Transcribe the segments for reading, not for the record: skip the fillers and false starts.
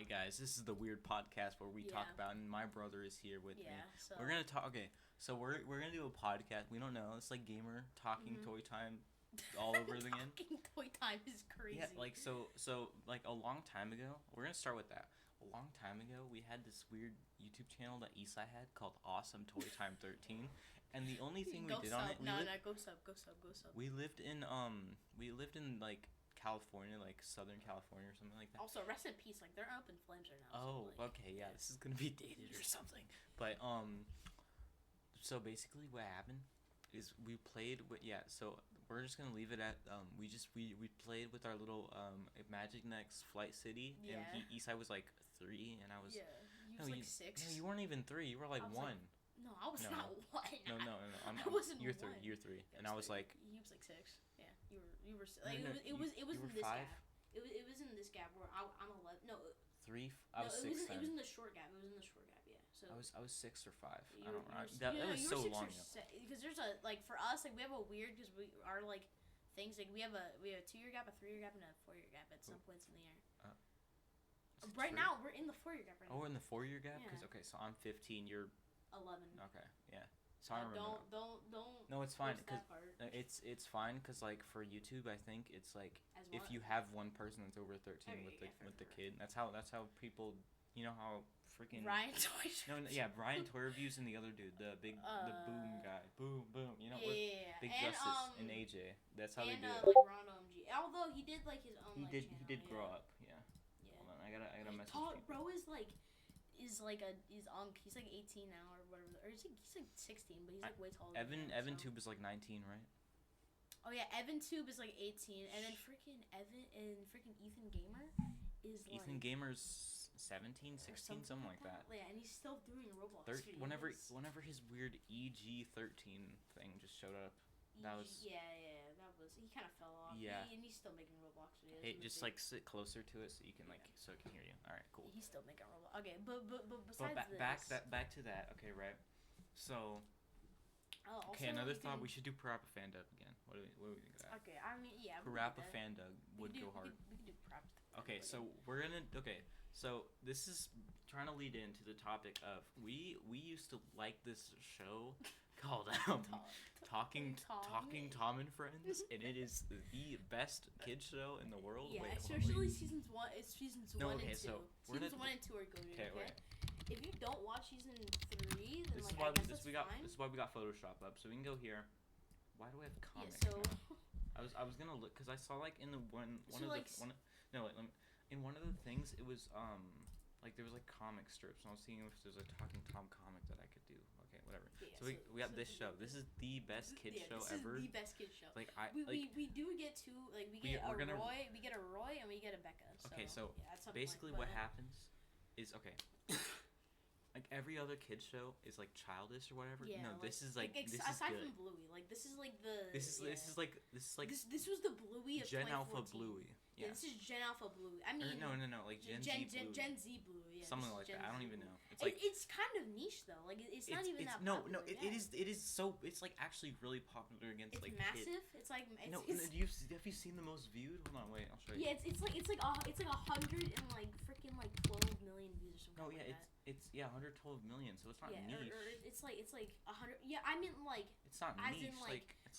Hi guys, this is the weird podcast where we talk about, and my brother is here with me. So We're gonna talk. Okay, so we're gonna do a podcast. We don't know. It's like gamer talking toy time, all over again. Talking toy time is crazy. Yeah, like so like a long time ago. We're gonna start with that. A long time ago, we had this weird YouTube channel that Isai had called Awesome Toy Time 13, and the only thing we did on it, go sub. we lived in like California, like Southern California or something like that. Also, rest in peace. Like they're up in flames right now. Oh, so, okay, yeah, this is gonna be dated or something. But so basically, what happened is we played with So we're just gonna leave it at we played with our little Magic Next Flight City, and Isai was like 3, and I was you was like 6. No, you weren't even 3. You were like 1. No, I was not 1. No. I wasn't You're 1. 3. You're 3, and I was 3. like. He was like 6. Yeah, you were. Like, no, it was in this 5? gap. It was in this gap where I'm 11. No. 3. I was 6. It was in the short gap. Yeah. So I was 6 or 5. I don't know. That was so long ago. Because there's a for us we have a weird because we are things we have a 2-year gap, a 3-year gap, and a 4-year gap at some points in the year. Right now we're in the 4-year gap right now. Oh, we're in the 4-year gap? Yeah. Because so I'm 15. You're 11. Okay, yeah. So I remember. Don't. No, it's fine because it's fine because like for YouTube, I think it's like if you have one person that's over 13 with the kid, that's how people. You know how freaking Ryan Toy. Brian Toy Reviews and the other dude, the boom guy, boom. You know, Big and, Justice and AJ. That's how they do it. Like Ron OMG. Although he did like his own. He did. Channel, He did grow up. Yeah. Hold on, I gotta message people. Bro is like. He's like 18 now or whatever, or he's like 16, but he's like way taller. Evan Tube is like 19, right? Oh yeah, Evan Tube is like 18, and then freaking Ethan Gamer is like. Ethan Gamer's 17, 16, something like that. Yeah, and he's still doing Roblox videos. Whenever his weird EG13 thing just showed up. That was he kind of fell off. Yeah, and he's still making Roblox videos. Hey, just like sit closer to it so you can so I can hear you. All right, cool. He's still making Roblox. Okay, but besides this, back to that. Okay, right. So. Also, another thought. We should do Parappa Fan Dub again. What do we think of that? Okay, I mean Parappa Fan Dub would go hard. We could do Parappa. Okay, so we're gonna. Okay, so this is trying to lead into the topic of we used to like this show called Talking Tom and Friends, and it is the best kids show in the world. Yeah, especially seasons 1 and 2. Seasons 1 and 2 are good. Okay. If you don't watch season 3, then this is why we got Photoshop up, so we can go here. Why do I have comics? I was gonna look because I saw like in the in one of the things it was like there was like comic strips, and I was seeing if there's a Talking Tom comic that I could do. Okay, whatever. Yeah, so we got this show. This is the best kids show ever. This is the best kids show. Like we do get two. Like we get a Roy, and we get a Becca. So, okay, so basically what happens is like every other kids show is like childish or whatever. Yeah, no, this is like this aside is good. From Bluey, like this is like the this was the Bluey of Gen Alpha Bluey. Yeah, this is Gen Alpha Bluey. I mean, no, like Gen Z Bluey. Gen Z Bluey. Yeah, something like that. I don't even know. It's kind of niche though. Like it's not even that popular. No, it is so. It's like actually really popular against it's like. Massive. Kids. It's like have you seen the most viewed? Hold on, wait, I'll show you. Yeah, it's like 100 and like freaking like 12 million views or something. Oh yeah, it's 112 million. So it's not niche. Or it's like 100. Yeah, I mean like. It's not as niche. In,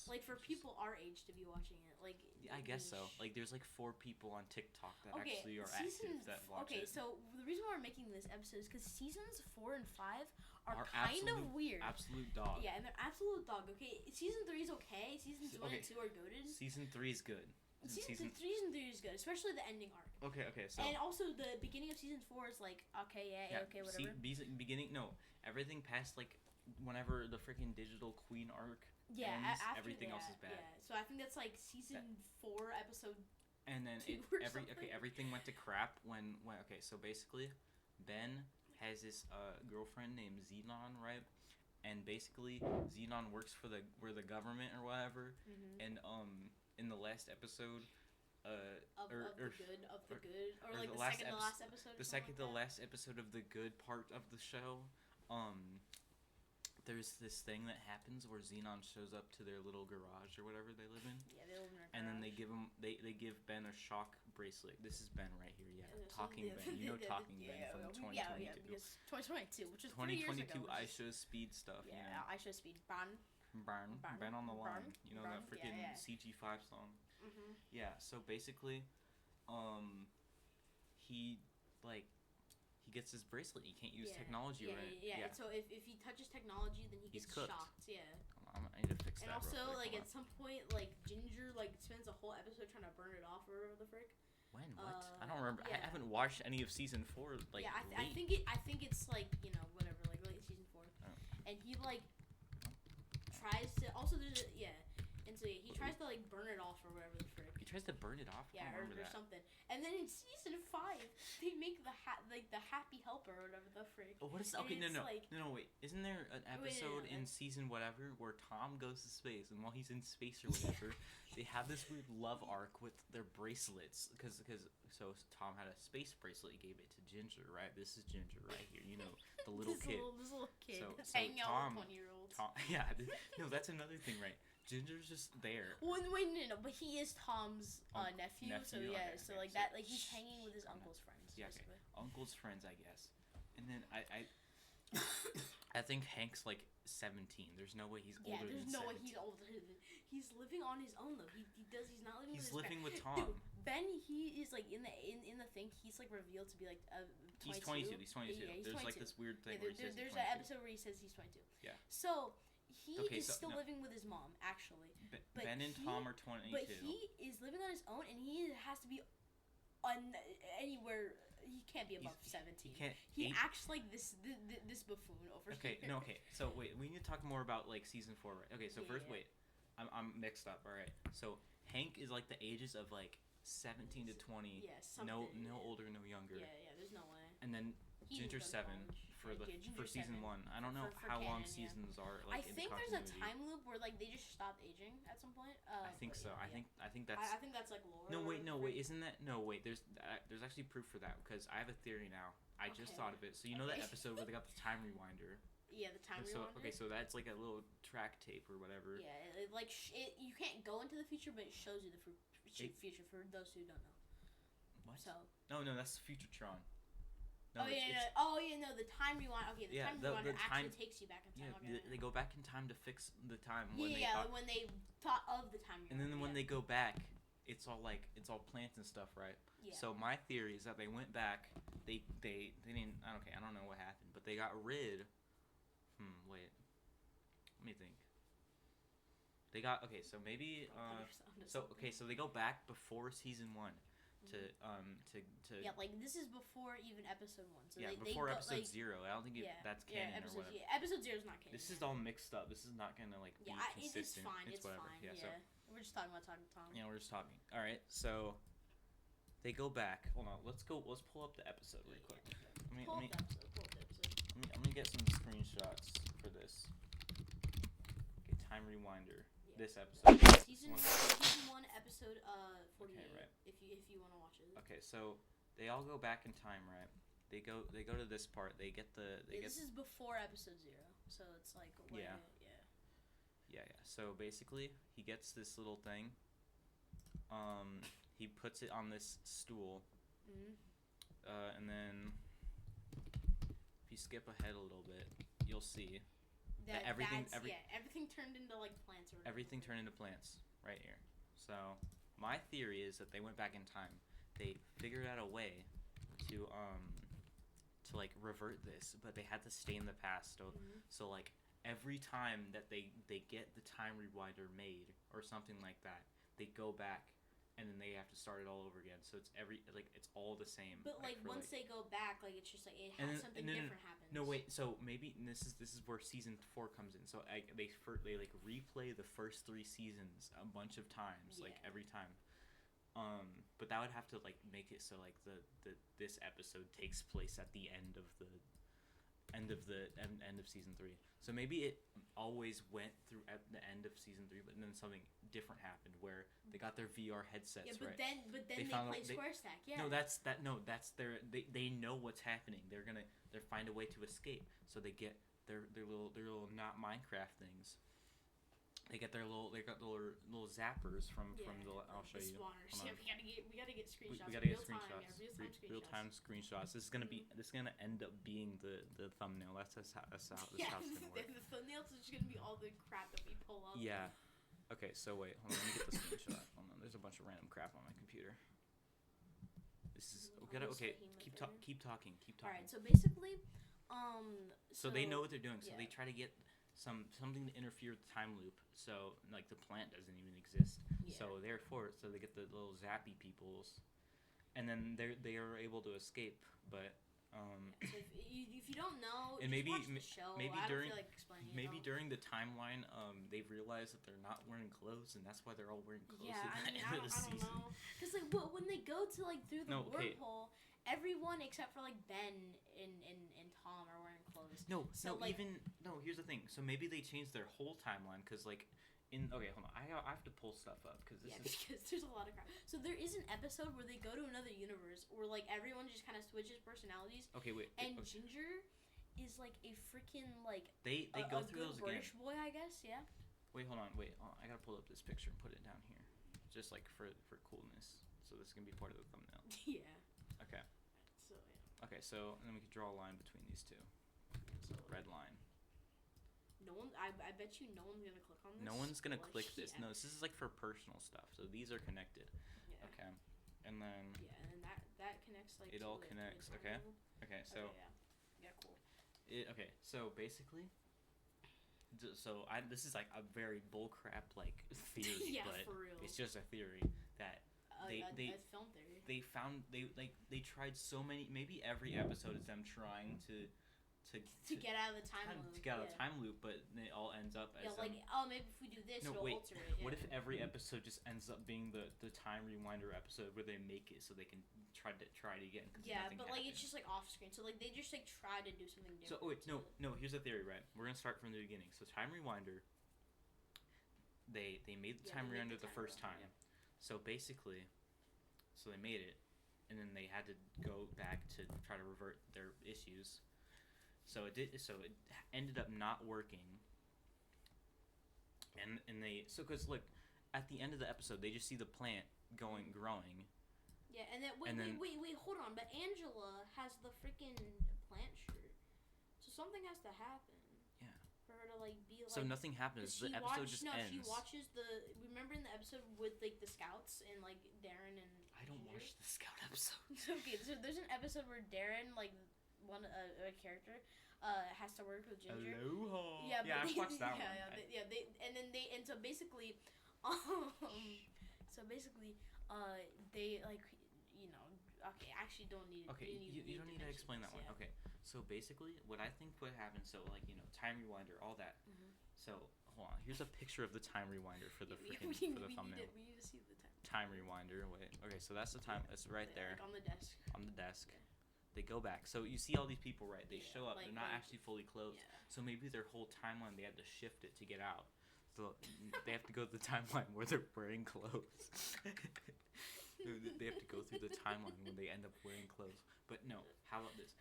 like for people our age to be watching it, like. Yeah, I guess so. Like there's like 4 people on TikTok that actually are active that watch it. Okay, so the reason why we're making this episode is because seasons 4 and 5 are kind of weird. Absolute dog. Yeah, and they're absolute dog. Okay, season 3 is okay. Seasons 1 and 2 are goated. Season 3 is good. Season 3 is good, especially the ending arc. Okay, so. And also the beginning of season 4 is like okay, whatever. Beginning, no, everything past like whenever the freaking digital queen arc. Yeah, ends, everything else is bad. Yeah, so I think that's like season 4 episode. And then everything went to crap when so basically, Ben has this girlfriend named Xenon, right? And basically Xenon works for the government or whatever. Mm-hmm. And in the last episode, the last episode. The last episode of the good part of the show, there's this thing that happens where Xenon shows up to their little garage or whatever they live in. Yeah, they live in their garage. And then they give Ben a shock bracelet. This is Ben right here. Yeah, Talking Ben. You know Talking Ben from 2022. Yeah, because 2022, which is 3 years ago. 2022 I Show Speed stuff. Yeah, you know? I Show Speed. Ben on the line. You know that freaking CG5 song. Mhm. Yeah. So basically, he gets his bracelet. He can't use technology, right? Yeah. And so if he touches technology, then he gets shocked. Yeah. I need to fix that. And also, real quick. like, at some point, like, Ginger, like, spends a whole episode trying to burn it off or whatever the frick. When? What? I don't remember. Yeah. I haven't watched any of season 4. Like, yeah, I think it's like, you know, whatever, like late season 4. Oh. And he like tries to. Also, there's and so he tries to like burn it off or whatever the frick. He tries to burn it off. Yeah, or something. And then in season 5, they make the happy helper or whatever the frick. Oh, what is? Okay, no, wait. Isn't there an episode in season whatever where Tom goes to space, and while he's in space or whatever, they have this weird love arc with their bracelets? So Tom had a space bracelet. He gave it to Ginger, right? This is Ginger right here. You know, the little kid. This little kid so hanging Tom, out with 20-year-olds. Yeah, no, that's another thing, right? Ginger's just there. Wait, no, but he is Tom's nephew, so yeah, okay, so like that, like he's hanging with his uncle's friends. Yeah, okay. Uncle's friends, I guess. And then I think Hank's like 17. There's no way he's older than 17. Yeah, there's no way he's older than. He's living on his own though. He's not living. He's with his living with parents. Tom. Dude, Ben, he is like in the thing. He's like revealed to be like 22. He's 22. He's 22. Yeah, he's there's 22. like this weird thing. Yeah, there's an episode where he says he's 22. Yeah. So. He is still living with his mom, actually. Ben and Tom are 22. But he is living on his own, and he has to be anywhere. He can't be above 17. He acts like this buffoon over here. Okay. So wait, we need to talk more about like season 4, right? Okay, so first, wait, I'm mixed up. All right. So Hank is like the ages of like 17 to 20. Yeah, no older, no younger. Yeah. There's no way. And then Ginger's 7 for season 1. I don't know how long seasons are. Like, I think there's a time loop where like they just stopped aging at some point. I think so. Yeah. I think that's. I think that's like lore. No wait. Isn't that There's actually proof for that because I have a theory now. I just thought of it. So you know that episode where they got the time rewinder. Yeah, the time rewinder. Okay, so that's like a little track tape or whatever. Yeah, you can't go into the future, but it shows you the future for those who don't know. What? So. No, that's Futuretron. No, the time rewind. Okay, the time rewinder actually takes you back in time. Yeah, they go back in time to fix the time. When they thought of the time rewinder. And then when they go back, it's all plants and stuff, right? Yeah. So my theory is that they went back. They didn't. Okay, I don't know what happened, but they got rid. Wait. Let me think. They got so maybe so they go back before season 1. To yeah, like this is before even episode 1. So before they episode 0. I don't think that's canon or whatever. Yeah, episode 0 is not canon. This is all mixed up. This is not gonna like be consistent. It's fine. Yeah. So, we're just talking about Tom. Yeah, we're just talking. All right, so they go back. Hold on. Let's pull up the episode real quick. Pull up the episode. Let me get some screenshots for this. Okay, time rewinder. This episode. Season 1, episode 48. Okay, right. If you want to watch it. Okay, so they all go back in time, right? They go to this part. They get this is before episode 0, so it's like yeah. So basically, he gets this little thing. He puts it on this stool. Mm-hmm. And then if you skip ahead a little bit, you'll see. Everything turned into like plants or whatever. Everything turned into plants right here. So my theory is that they went back in time. They figured out a way to like revert this, but they had to stay in the past. So like every time that they get the time rewinder made or something like that, they go back and then they have to start it all over again. So it's it's all the same. But once they go back, like it's just like something different happens. No wait, so maybe this is where season 4 comes in. So they like replay the first 3 seasons a bunch of times, like every time. But that would have to like make it so like this episode takes place at the end of season 3. So maybe it always went through at the end of season 3, but then something different happened where they got their VR headsets. Yeah, but right? then they play Square Stack. Yeah. No, that's their. They know what's happening. They're find a way to escape. So they get their little not Minecraft things. They got their little zappers from the. I'll show you. Yeah, we gotta get screenshots. We gotta get screenshots. Real time screenshots. This is gonna end up being the thumbnail. That's how it's gonna work. The thumbnails are just gonna be all the crap that we pull up. Yeah. Okay. So wait. Hold on. Let me get the screenshot. Hold on. There's a bunch of random crap on my computer. This is we gotta. Okay. Keep talking. All right. So basically, So they know what they're doing. So they try to get something to interfere with the time loop. So like the plant doesn't even exist. Yeah. So therefore, they get the little zappy peoples, and then they are able to escape. But so if you don't know, and just watch the show. maybe I during don't feel like explaining maybe it during the timeline, they've realized that they're not wearing clothes, and that's why they're all wearing clothes yeah, at the end of the season. I don't know. Because like when they go to like through the wormhole, everyone except for like Ben and Tom are wearing clothes. Here's the thing. So maybe they changed their whole timeline because like hold on. I have to pull stuff up because because there's a lot of crap. So there is an episode where they go to another universe where like everyone just kind of switches personalities. Okay, wait. And Ginger is like a freaking like they go through those British again. boy, I guess. Yeah. Wait, hold on. I gotta pull up this picture and put it down here, just like for coolness. So this is gonna be part of the thumbnail. Yeah. Okay. So yeah. Okay, so and then we can draw a line between these two. So red line. No one. I bet you no one's gonna click on this. No one's gonna click this. No, this is like for personal stuff. So these are connected. Yeah. Okay. And then. Yeah, and then that connects like. It all connects. Okay. Okay. So. Okay, yeah. Cool. Okay. So basically. So this is like a very bullcrap like theory, yeah, but for real. it's just a theory that a film theory. They tried so many. Maybe every episode is them trying to get out of the time loop. To get out of the time loop, but it all ends up as maybe if we do this, it'll alter it. Yeah. What if every episode just ends up being the time rewinder episode where they make it so they can try it again? Yeah, but like it's just like off screen, so like they just like try to do something different. So no. Here's the theory, right? We're gonna start from the beginning. So time rewinder. They made the time rewinder the first time. Yeah. So basically, they made it, and then they had to go back to try to revert their issues. So it ended up not working. And because look, at the end of the episode, they just see the plant growing. Yeah, and then wait, hold on. But Angela has the freaking plant shirt, so something has to happen. Yeah. For her to like be like. So nothing happens. The episode just ends. She watches remember in the episode with like the scouts and like Darren and. I don't watch the scout episodes. Okay, so there's an episode where Darren like a character has to work with Ginger. Aloha. Yeah, I watched that one. So basically, they like okay, actually don't need. Okay, you don't need to explain that one. Okay, so basically, what I think what happened. So like time rewinder, all that. Mm-hmm. So hold on. Here's a picture of the time rewinder for the thumbnail. We need to see the time rewinder. Wait. Okay, so that's the time. It's right there. Like on the desk. On the desk. Okay. They go back. So you see all these people, right? They show up. They're not actually fully clothed. Yeah. So maybe their whole timeline, they had to shift it to get out. So they have to go to the timeline where they're wearing clothes. They have to go through the timeline when they end up wearing clothes. But no, how about this?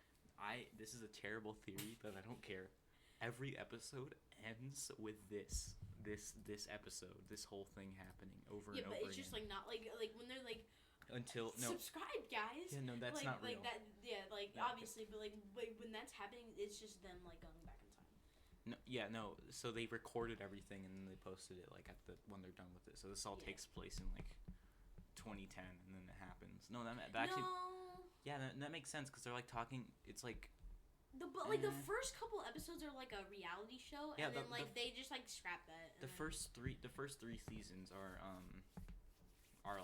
This is a terrible theory, but I don't care. Every episode ends with this episode, this whole thing happening over and over again. Yeah, but it's just like not like when they're like. Until subscribe, guys. Yeah, no, that's not real. Like that, yeah, like no, obviously, okay. But like when that's happening, it's just them like going back in time. No. So they recorded everything and then they posted it like when they're done with it. So this all takes place in like 2010, and then it happens. No, that actually. Yeah, that makes sense because they're like talking. It's like. The first couple episodes are like a reality show, and then they just like scrap that. The first three seasons are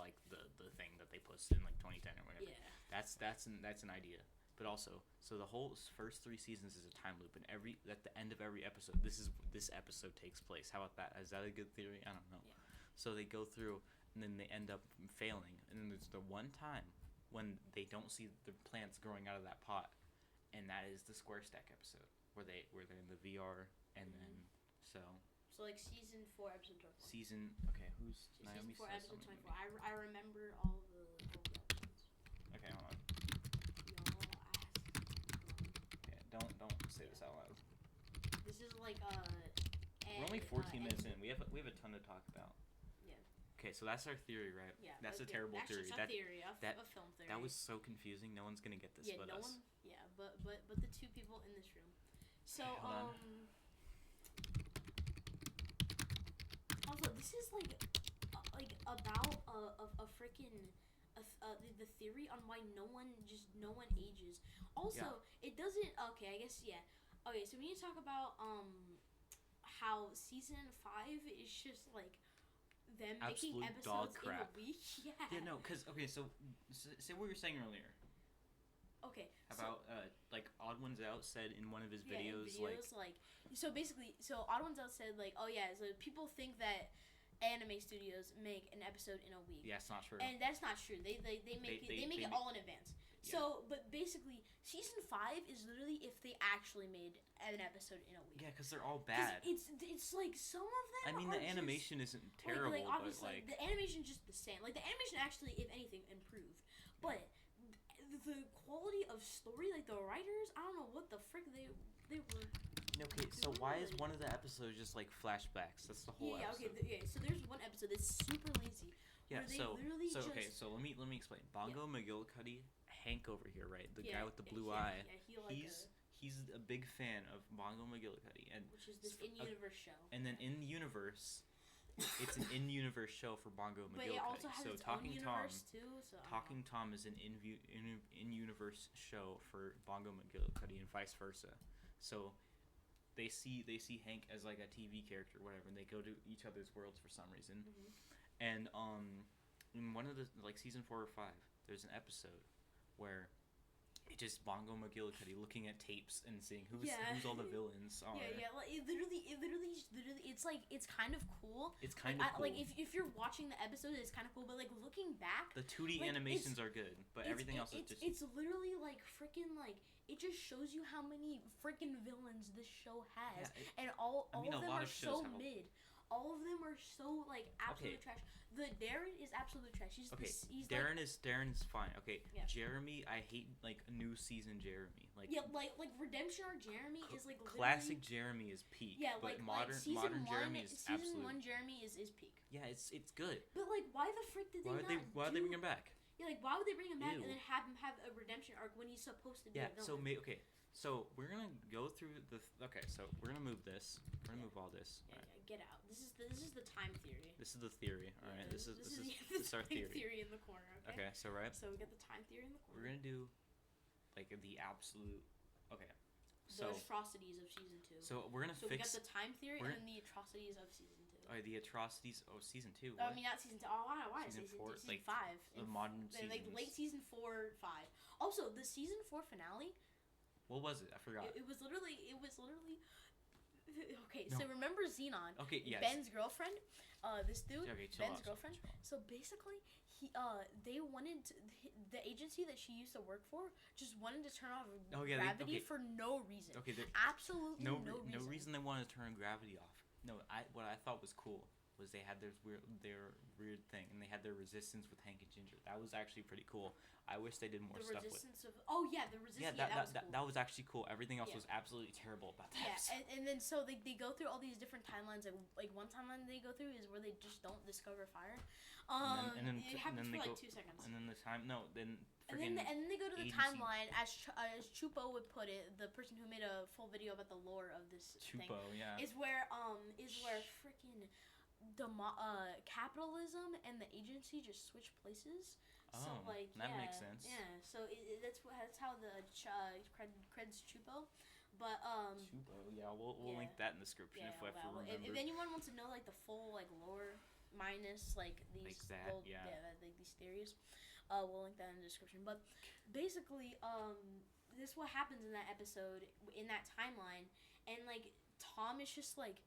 like the thing that they posted in like 2010 or whatever. Yeah. That's an idea. But also, so the whole first 3 seasons is a time loop, and at the end of every episode, this episode takes place. How about that? Is that a good theory? I don't know. Yeah. So they go through, and then they end up failing, and then there's the one time when they don't see the plants growing out of that pot, and that is the Square Stack episode where they're in the VR, and then so. So like season 4, episode 24. Okay, who's Naomi? Season 4, episode 24. I remember all the episodes. Okay, hold on. Okay, don't say this out loud. This is like We're only 14 minutes in. We have a ton to talk about. Yeah. Okay, so that's our theory, right? Yeah. That's a terrible theory. That's theory. A film theory. That was so confusing. No one's gonna get this but us. Yeah, but the two people in this room. So also this is like about a freaking the theory on why no one ages. Also, it doesn't. Okay, I guess yeah. Okay, so we need to talk about how season 5 is just like them absolute making episodes dog crap. in a week. Yeah. Yeah, no, cause okay, so say what you were saying earlier. Okay. About like Odd Ones Out said in one of his videos, like so basically, so Odd Ones Out said like, oh yeah, so people think that anime studios make an episode in a week. Yeah, it's not true. And that's not true. They make it all in advance. Yeah. So, but basically, season 5 is literally if they actually made an episode in a week. Yeah, because they're all bad. It's like some of them. I mean, the animation isn't terrible, like obviously, but the animation's just the same. Like the animation actually, if anything, improved. But the quality of story, like the writers, I don't know what the frick they were. Okay, so why is one of the episodes just like flashbacks? That's the whole episode. Okay, so there's one episode that's super lazy. Yeah, so let me explain. Bongo McGillicuddy, Hank over here, right? The guy with the blue eye. Yeah, he's a big fan of Bongo McGillicuddy, and which is this in-universe show. And then in the universe, it's an in-universe show for Bongo McGillicuddy. But it also has its own universe too. So Talking Tom is an in-universe show for Bongo McGillicuddy and vice versa. So they see Hank as like a TV character, or whatever, and they go to each other's worlds for some reason. Mm-hmm. And in one of the like season 4 or 5, there's an episode where it's just Bongo McGillicuddy looking at tapes and seeing who's all the villains are. Yeah. Like it literally, it's like it's kind of cool. It's kind of cool. Like if you're watching the episode, it's kind of cool. But like looking back, the 2D animations are good, but everything else is just. It's literally like freaking like. It just shows you how many freaking villains this show has, and all of them are so mid. All of them are so like absolute trash. The Darren is absolute trash. He's Darren's fine. Okay, yeah. Jeremy, I hate like new season Jeremy. Like Redemption Arc Jeremy is like classic Jeremy is peak. Yeah, but modern Jeremy is season absolute. 1 Jeremy is peak. Yeah, it's good. But like, why the frick did why would they bring him back? Yeah, like why would they bring him back and then have him have a redemption arc when he's supposed to be a villain? So we're gonna go through so we're gonna move this. We're gonna move all this. Yeah, right. Get out. This is the time theory. This is the theory. All right. This is our theory in the corner. Okay. So right. So we got the time theory in the corner. We're gonna do like the absolute. Okay. The atrocities of season 2. So we're gonna fix. So we got the time theory and then the atrocities of season 2. The atrocities of season 2. What? I mean, not season 2. Oh, why season 4? Season 5. The modern seasons. Like late season 4, 5. Also, the season 4 finale. What was it? I forgot. It was literally. Okay, no. So remember Xenon? Okay, yes. Ben's girlfriend. This dude. Okay, Ben's girlfriend. So basically, they wanted the agency that she used to work for just wanted to turn off gravity for no reason. Okay, absolutely no reason. No reason they wanted to turn gravity off. No, what I thought was cool was they had their weird thing, and they had their resistance with Hank and Ginger. That was actually pretty cool. I wish they did more stuff with. The resistance that was cool. That was actually cool. Everything else was absolutely terrible about that. Yeah, and then so they go through all these different timelines. Like one timeline they go through is where they just don't discover fire. And then it happens for like 2 seconds. And then And then they go to the timeline, as Chupo would put it, the person who made a full video about the lore of this thing, is where freaking capitalism and the agency just switch places. Oh, so like that makes sense. Yeah, so that's how the creds Chupo. But Chupo, yeah, we'll link that in the description if I remember. If anyone wants to know like the full like lore minus like these these theories. We'll link that in the description. But basically, this is what happens in that episode, in that timeline. And, like, Tom is just, like,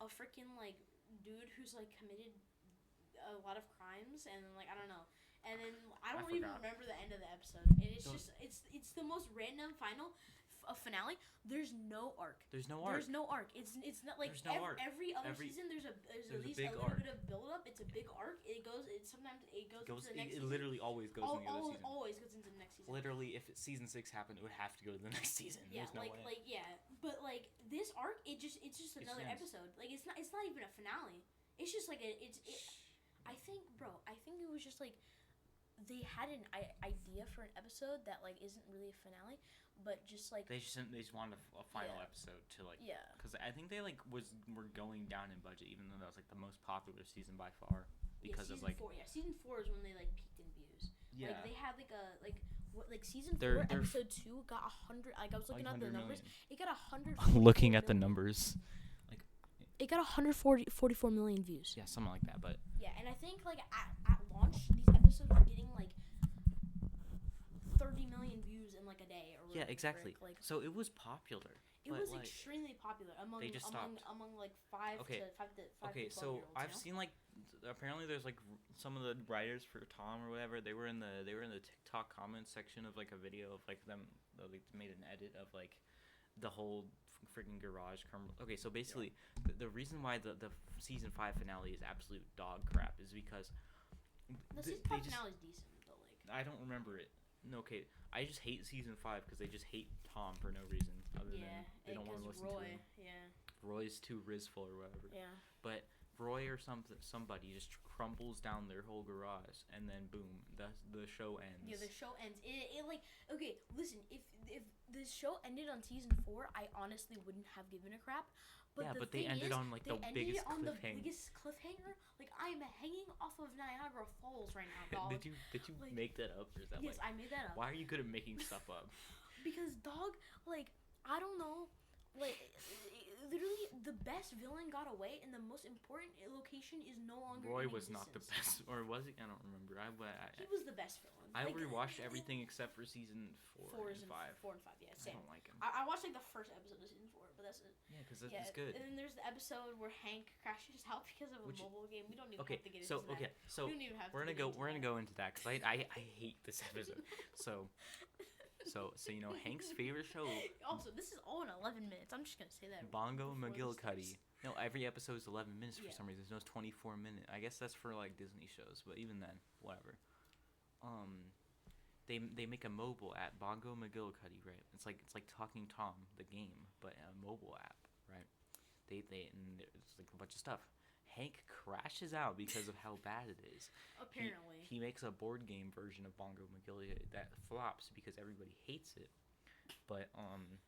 a freaking, like, dude who's, like, committed a lot of crimes. And, like, I don't know. And then I don't even remember the end of the episode. And it's just, it's the most random final. a finale, there's no arc. There's no arc. It's not like every other season. There's at least a little bit of build up. It's a big arc. Sometimes it goes into the next season. It literally always goes into the other season. Always goes into the next season. Literally, if season 6 happened, it would have to go to the next season. Yeah, There's no way. But like this arc, it's just another episode. Like it's not even a finale. It's just like I think it was just like they had an idea for an episode that like isn't really a finale, but just like they just wanted a final episode to like because I think they were going down in budget, even though that was like the most popular season by far because of like season 4 is when they like peaked in views. Yeah, like they had season 4 episode 2 got 100. Like I was looking at the numbers, it got 100. Looking at the numbers. It got 144 million views. Yeah, something like that, but... Yeah, and I think, like, at launch, these episodes were getting, like, 30 million views in, like, a day. Or yeah, exactly. Like, so it was popular. It was extremely popular among, like, 5 to 12 Okay, so I've seen, like, apparently there's, like, some of the writers for Tom or whatever, they were in the TikTok comments section of, like, a video of, like, them, like, made an edit of, like, the whole... freaking garage okay, so basically the reason why the season 5 finale is absolute dog crap is because the season 5 finale is decent though. Like I don't remember it. No, okay, I just hate season 5 because they just hate Tom for no reason other than they don't want to listen to him. Roy's too rizful or whatever. But Roy or somebody just crumbles down their whole garage and then boom, the show ends. Yeah, the show ends. It like okay, listen, if this show ended on season 4, I honestly wouldn't have given a crap. But but they ended on like the biggest cliffhanger. Like I am hanging off of Niagara Falls right now, dog. Did you like, make that up or is that yes, I made that up. Why are you good at making stuff up? Because dog, like I don't know, like literally the best villain got away and the most important location is no longer Roy in was existence. Not the best, or was he? I don't remember. He was the best villain. I rewatched everything except for season 4 and 5. 4 and 5, yeah, same. I don't like him. I watched like the first episode of season 4, but that's it. Yeah, because it's good. And then there's the episode where Hank crashes out because of a mobile game. We don't even have to get into that. So we're gonna go into that because I hate this episode. So you know Hank's favorite show. Also, this is all in 11 minutes. I'm just gonna say that. Bongo McGillicuddy. No, every episode is 11 minutes for some reason. There's no 24-minute. I guess that's for like Disney shows, but even then, whatever. They make a mobile app, Bongo McGillicuddy, right? It's like Talking Tom, the game, but a mobile app, right? And it's like a bunch of stuff. Hank crashes out because of how bad it is. Apparently. He makes a board game version of Bongo McGillicuddy that flops because everybody hates it. But And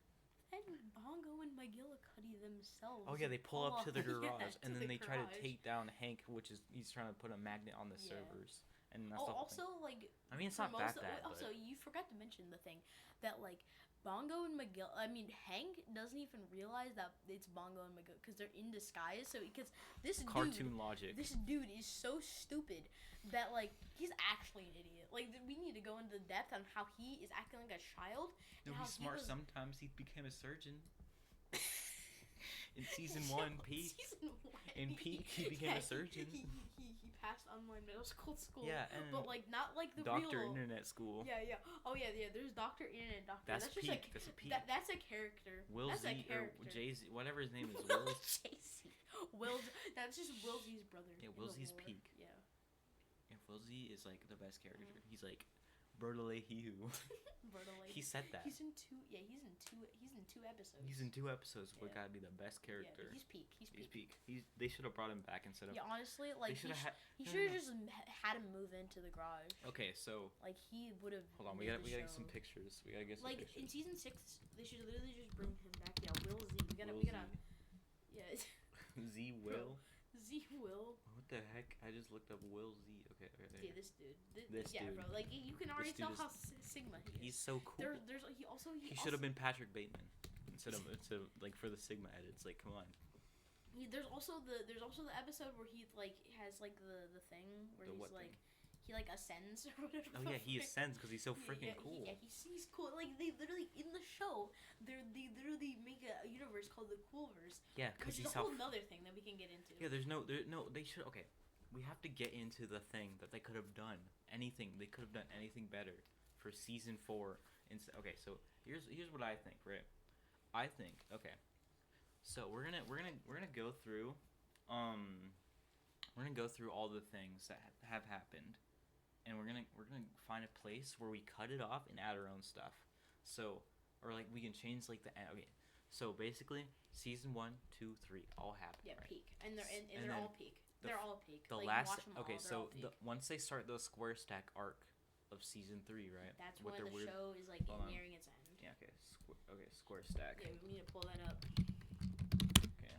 Bongo and McGillicuddy themselves. Oh yeah, they pull up to the garage and then they try to take down Hank, he's trying to put a magnet on the servers. And that's also like I mean it's not that bad. Also, you forgot to mention the thing that like Bongo and Hank doesn't even realize that it's Bongo and McGill because they're in disguise. So because this cartoon logic. This dude is so stupid that like he's actually an idiot. Like we need to go into depth on how he is acting like a child. No, he's smart. Sometimes he became a surgeon. In season 1, Peak. In Peak, he became a surgeon. He passed online middle school. Yeah, but like not like the Dr. real Internet School. Yeah. Oh yeah. There's Dr. Internet Doctor. That's just Peak. like that's a Peak. That's a character. Will that's Z a character. or Jay-Z, whatever his name is. That's just Will Z's brother. Yeah, Will Z's Peak. Yeah. And Will Z is like the best character. He's like Bertolehue. He said that. He's in two episodes. He's in 2 episodes. What gotta be the best character? Yeah, he's Peak. They should have brought him back instead of. Yeah, honestly, like he should have just had him move into the garage. Okay, so. Like he would have. Hold on, we gotta get some pictures. Like in season 6, they should literally just bring him back. Yeah, Will Z. We gotta. Yeah. Z Will. Z Will. What the heck? I just looked up Will Z. Okay. Yeah, this dude. This dude. Bro. Like you can already tell how Sigma he is. He's so cool. He should have been Patrick Bateman instead of like for the Sigma edits. Like, come on. There's also the episode where he like has like the thing where he like ascends or whatever. Oh yeah, he ascends because he's so freaking cool. He's cool. Like they literally in the show, they literally make a universe called the Coolverse. Yeah, because he's a whole another thing that we can get into. Yeah, they should. Okay, we have to get into the thing that they could have done. Anything they could have done anything better for season 4. Okay, so here's what I think, right? I think, okay. So we're gonna go through, we're gonna go through all the things that have happened, and we're gonna find a place where we cut it off and add our own stuff. So, or like we can change like the okay. So basically, season 1, 2, 3 all happened. Yeah, right? peak, and they're all peak. They're all peak. The like, last okay, so once they start the square stack arc of season 3, right? That's when the show is like nearing its end. Yeah. Okay. Square stack. Okay, we need to pull that up. Okay.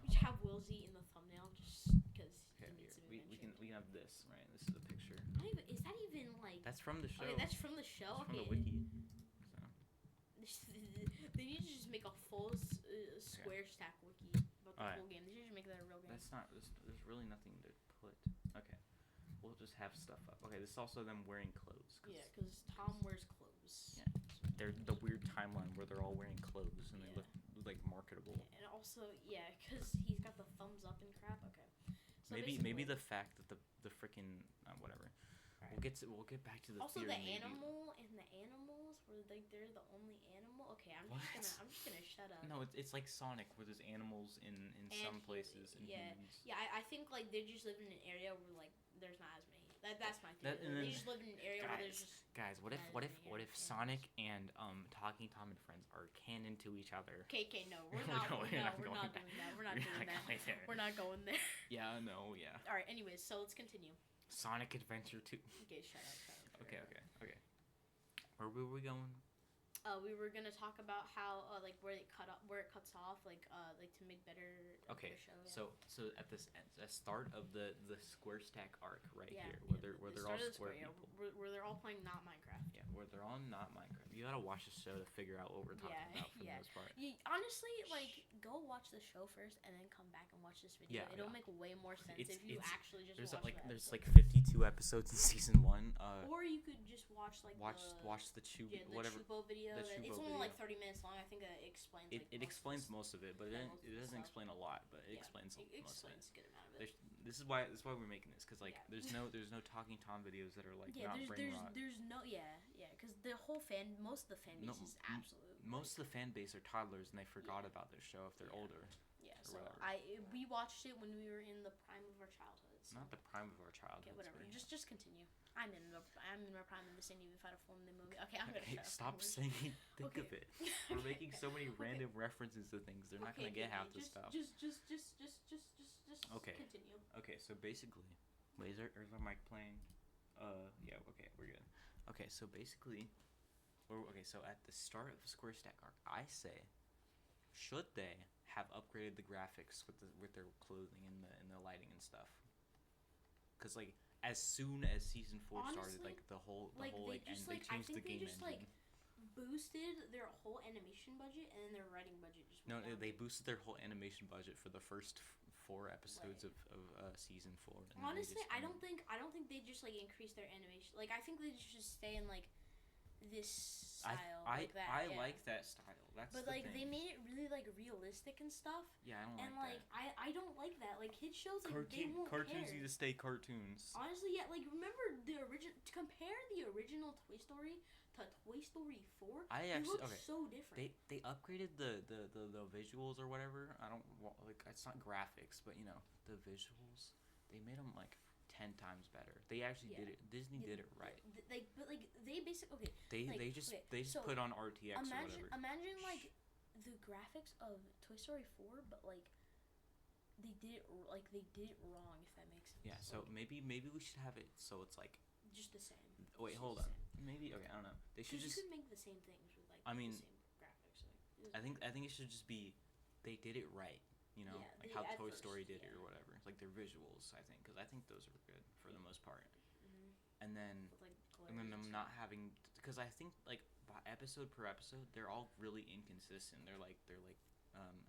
We should have Willsy in the thumbnail just because he needs to be mentioned. We can have this, right? This is a picture. Is that even like? That's from the show. Okay, that's from the show. That's from the wiki. They need to just make a full square stack wiki about the whole game. They should just make that a real game. That's not. There's really nothing to put. Okay, we'll just have stuff up. Okay, this is also them wearing clothes. Yeah, because Tom wears clothes. Yeah, they're the weird timeline where they're all wearing clothes and they look like marketable. Yeah, and also, yeah, because he's got the thumbs up and crap. Okay. So maybe the fact that the freaking whatever. Right. We'll get back to the also theory, the animal and the animals were like they're the only animal. Okay, I'm just gonna shut up. No, it's like Sonic where there's animals in some places and humans. Yeah, I think like they just live in an area where like there's not as many. That's my theory. They just live in an area where there's just what if Sonic and Talking Tom and Friends are canon to each other? Okay, no, we're not doing that. We're not doing that. We're not going there. Yeah, no, yeah. All right, anyways, so let's continue. Sonic Adventure 2. Okay, shut up. Okay. Where were we going? We were gonna talk about how like where it cuts off, like to make better. Okay, show, yeah. so at the start of the square stack arc right here, where they're all square people. Where they're all playing not Minecraft. Yeah, where they're all not Minecraft. You gotta watch the show to figure out what we're talking about for the most part. Yeah, honestly, like go watch the show first and then come back and watch this video. Yeah, it'll make way more sense if you actually just watch there's like 52 episodes in season 1. Or you could just watch like watch the whatever Chupo video. It's only like 30 minutes long. I think that explains. It explains most of it, but it doesn't explain a lot. But it explains most of it. A good amount of it. This is why we're making this, because like there's no Talking Tom videos that are like not brain rot. There's no because most of the fan base is absolute. Most of the fan base are toddlers and they forgot about their show if they're older. Yeah, so we watched it when we were in the prime of our childhoods. Not the prime of our childhood. Okay, whatever. Just continue. I'm in my prime in the same if I'd have filmed the movie. Okay, I'm gonna stop saying. Think of it. We're making so many random references to things. They're not gonna get half the stuff. Just okay. Continue. Okay, so basically, where's our mic playing? Yeah. Okay, we're good. Okay, so basically, so at the start of the square stack arc, I say, should they have upgraded the graphics with their clothing and the lighting and stuff? Because like, as soon as season 4 started, like the whole and they changed the game engine. Like boosted their whole animation budget and then their writing budget just went down. They boosted their whole animation budget for the first 4 episodes of season 4. Honestly, I don't think they just like increased their animation. Like I think they just stay in like this style like that. I like that style. That's but like they made it really like realistic and stuff. Yeah, I don't and like that. I don't like that. Like kids shows like they won't cartoons care. Need to stay cartoons. Honestly, yeah. Like remember to compare the original Toy Story to Toy Story 4. They look so different. They upgraded the visuals or whatever. I don't like it's not graphics, but you know the visuals. They made them like 10 times better. They actually did it. Disney did it right. They basically They just put on RTX or whatever. Imagine like the graphics of Toy Story 4, but like they did it wrong, if that makes sense. Yeah. So like, maybe we should have it so it's like just the same. Wait, hold on. Maybe I don't know. They should just. You could make the same things with like the same graphics. I think it should just be they did it right. You know, like how Toy Story did it or whatever. Like their visuals, I think, because I think those are good for the most part. Mm-hmm. And then I'm not having, because I think like by episode per episode, they're all really inconsistent. They're like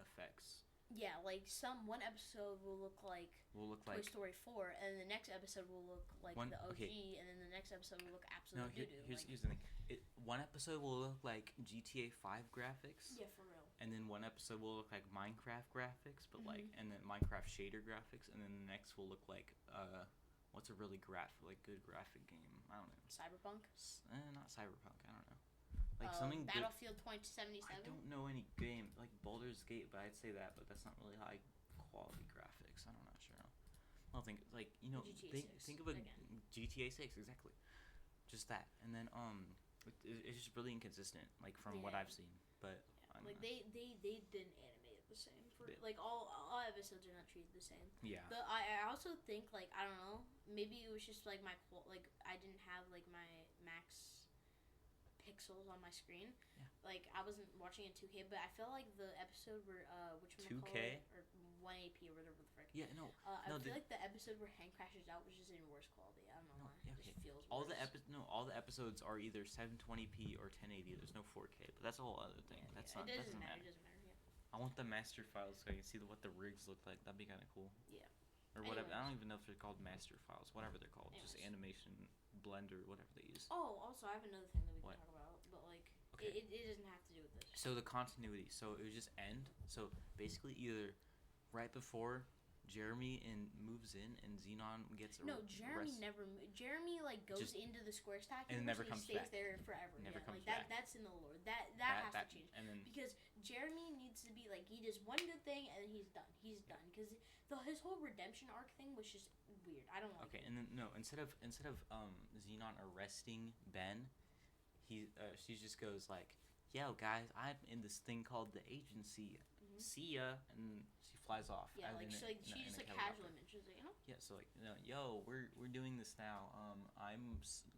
effects. Yeah, like one episode will look like Toy Story 4, and the next episode will look like the OG, and then the next episode will look absolutely here's the thing. One episode will look like GTA 5 graphics. Yeah, for real. And then one episode will look like Minecraft graphics, but and then Minecraft shader graphics, and then the next will look like what's a really good graphic game? I don't know. Cyberpunk? Not Cyberpunk. I don't know. Like something Battlefield 2077. I don't know any game like Baldur's Gate, but I'd say that, but that's not really high quality graphics. I'm not sure. I don't think like think of a GTA 6 exactly, just that, and then it's just really inconsistent like from what I've seen, but like they didn't animate it the same for like all episodes are not treated the same. Yeah. I also think like I don't know, maybe it was just like like I didn't have like my max pixels on my screen. Yeah. Like I wasn't watching in 2K, but I feel like the episode where 2K or 1AP or whatever the frick. Yeah, no. I feel like the episode where Hank crashes out was just in worse quality. I don't know why. Yeah, okay. It just feels worse. All the episodes are either 720p or 1080. There's no 4K, but that's a whole other thing. Yeah, that's not. It doesn't matter. It doesn't matter. Yeah. I want the master files so I can see what the rigs look like. That'd be kind of cool. Yeah. Or whatever. I don't even know if they're called master files. Whatever they're called. Just animation, Blender, whatever they use. Oh, also I have another thing that we can talk about, but like. Okay. It doesn't have to do with this. So the continuity. So it would just end. So basically, either right before Jeremy moves in and Xenon gets Jeremy never. Jeremy like goes into the square stack and never comes stays back. there forever. Never comes back. That's in the lore. That has to change. And then because Jeremy needs to be like he does one good thing and then he's done. He's done because his whole redemption arc thing was just weird. I don't like. Okay, and then instead of Xenon arresting Ben. She just goes like, "Yo, guys, I'm in this thing called the agency. Mm-hmm. See ya," and she flies off. Yeah, like she just like casually mentions it, you know. Yeah, so like, yo, we're doing this now.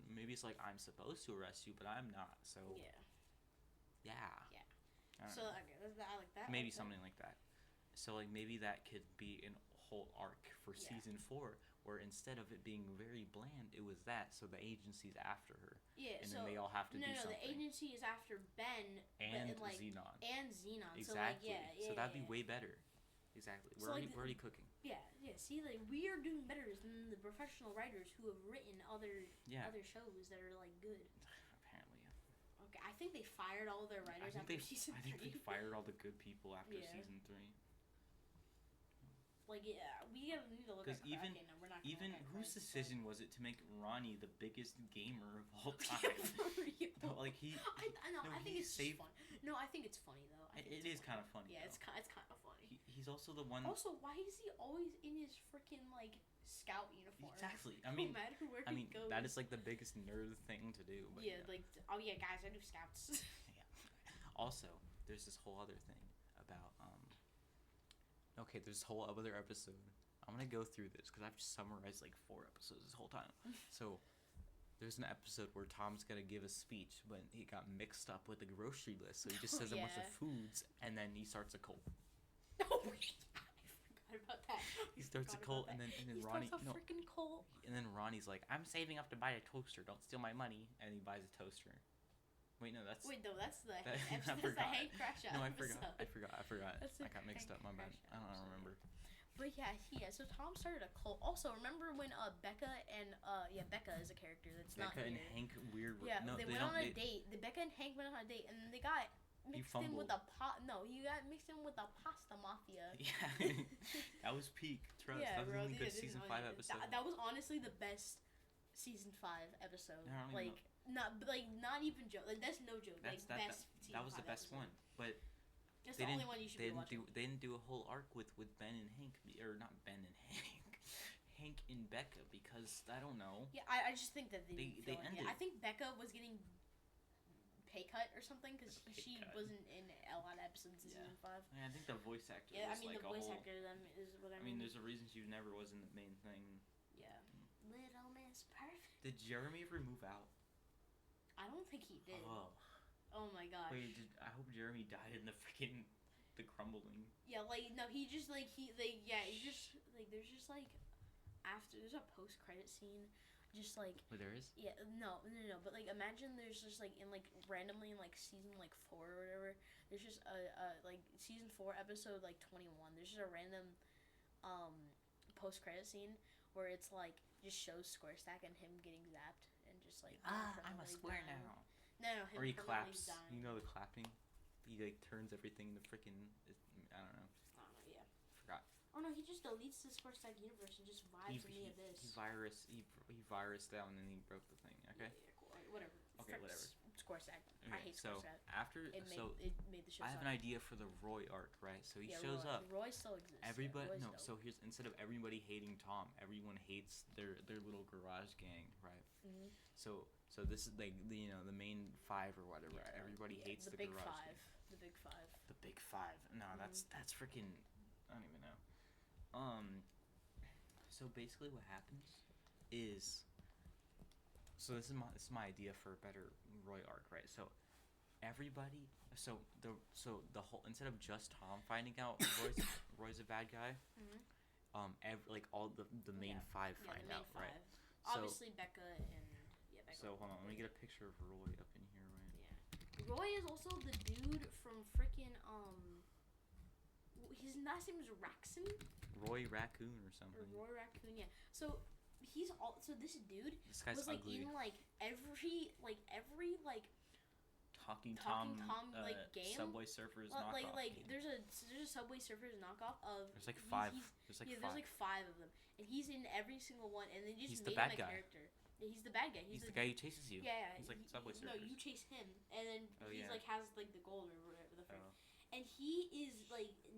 Maybe it's like I'm supposed to arrest you, but I'm not. So yeah. So okay, I like that. Maybe something like that. So like maybe that could be a whole arc for season 4. Where instead of it being very bland, it was that. So the agency's after her. Yeah. And then they all have to do something. No, the agency is after Ben and like, Xenon. And Xenon. Exactly. So like, so that'd be way better. Exactly. We're already cooking. Yeah. See, like we are doing better than the professional writers who have written other shows that are like good. Apparently. Okay, I think they fired all their writers after season 3. I think they fired all the good people after season 3. Like we need to look at even whose decision was it to make Ronnie the biggest gamer of all time? For real. No, like he. I think it's fun. No, I think it's funny though. It is kind of funny. Yeah, it's kind of funny. He's also the one. Also, why is he always in his freaking like scout uniform? Exactly. No matter where he goes. That is like the biggest nerd thing to do. But like guys, I do scouts. Yeah. Also, there's this whole other thing about Okay, there's a whole other episode. I'm gonna go through this because I've just summarized like 4 episodes this whole time. So, there's an episode where Tom's gonna give a speech, but he got mixed up with the grocery list. So he just says a bunch of foods, and then he starts a cult. Oh, I forgot about that. He starts a cult, and then Ronnie. Freaking cult. And then Ronnie's like, "I'm saving up to buy a toaster. Don't steal my money." And he buys a toaster. That's the Hank crash out. No, I forgot. I got mixed up. My bad. I don't remember. But yeah. So Tom started a cult. Also, remember when Becca and Becca is a character that's not Becca and Hank weird. Yeah, they went on a date. Becca and Hank went on a date, and they got mixed in with the you got mixed in with the pasta mafia. Yeah, that was peak. Trust. Yeah, that was bro, a really good season 5 episode. That was honestly the best season 5 episode. Like. Not even joke. Like that's no joke. That was the best one. But that's the only one you should be watching. They didn't do a whole arc with Ben and Hank, or not Ben and Hank, Hank and Becca, because I don't know. Yeah, I just think that they ended. Yeah, I think Becca was getting pay cut or something because she wasn't in a lot of episodes in season 5. Yeah, I think the voice actor. Yeah, the voice actor is what I mean. There's a reason she never was in the main thing. Yeah. Little Miss Perfect. Did Jeremy ever move out? I don't think he did. Oh my gosh. Wait, I hope Jeremy died in the crumbling. Yeah, no, he just there's just after there's a post credit scene, just like. Wait, there is? Yeah, no, but imagine there's just in randomly in season 4 or whatever, there's just a season 4 episode 21. There's just a random post credit scene where it's just shows Square Stack and him getting zapped. Just I'm a square now. No, or he claps. Dying. You know the clapping? He turns everything into freaking. I don't know. Yeah. Forgot. Oh no, he just deletes the Square Stack universe and just vibes in the abyss. He virused out and then he broke the thing. Okay. Yeah, cool. Whatever. Okay, whatever. Skorsag. Okay, I hate so Skorsag. after It made the show. I have an idea for the Roy arc, right? So he shows up. Roy still exists. Everybody So here's, instead of everybody hating Tom, everyone hates their little garage gang, right? Mm-hmm. So this is like the the main five or whatever. Yeah, everybody hates the big garage five. gang. The big five. The big five. No, that's freaking. I don't even know. So basically, what happens is. So this is my idea for a better Roy arc, right? So everybody, so the whole, instead of just Tom finding out Roy's a bad guy, all the main five find out, five. Right? Obviously, Becca and Becca. So hold on, let me get a picture of Roy up in here, right? Yeah, Roy is also the dude from freaking his last name is Raxon. Roy Raccoon or something. Or Roy Raccoon, yeah. So this dude this guy's was like ugly. in every Talking Tom game. Subway Surfers knockoff. There's a Subway Surfers knockoff of. There's like five. There's like five of them, and he's in every single one. And they just made him a character. Yeah, he's the bad guy. He's the guy who chases you. Yeah. He's like Subway Surfers. No, you chase him, and then has like the gold or whatever the frick. And he is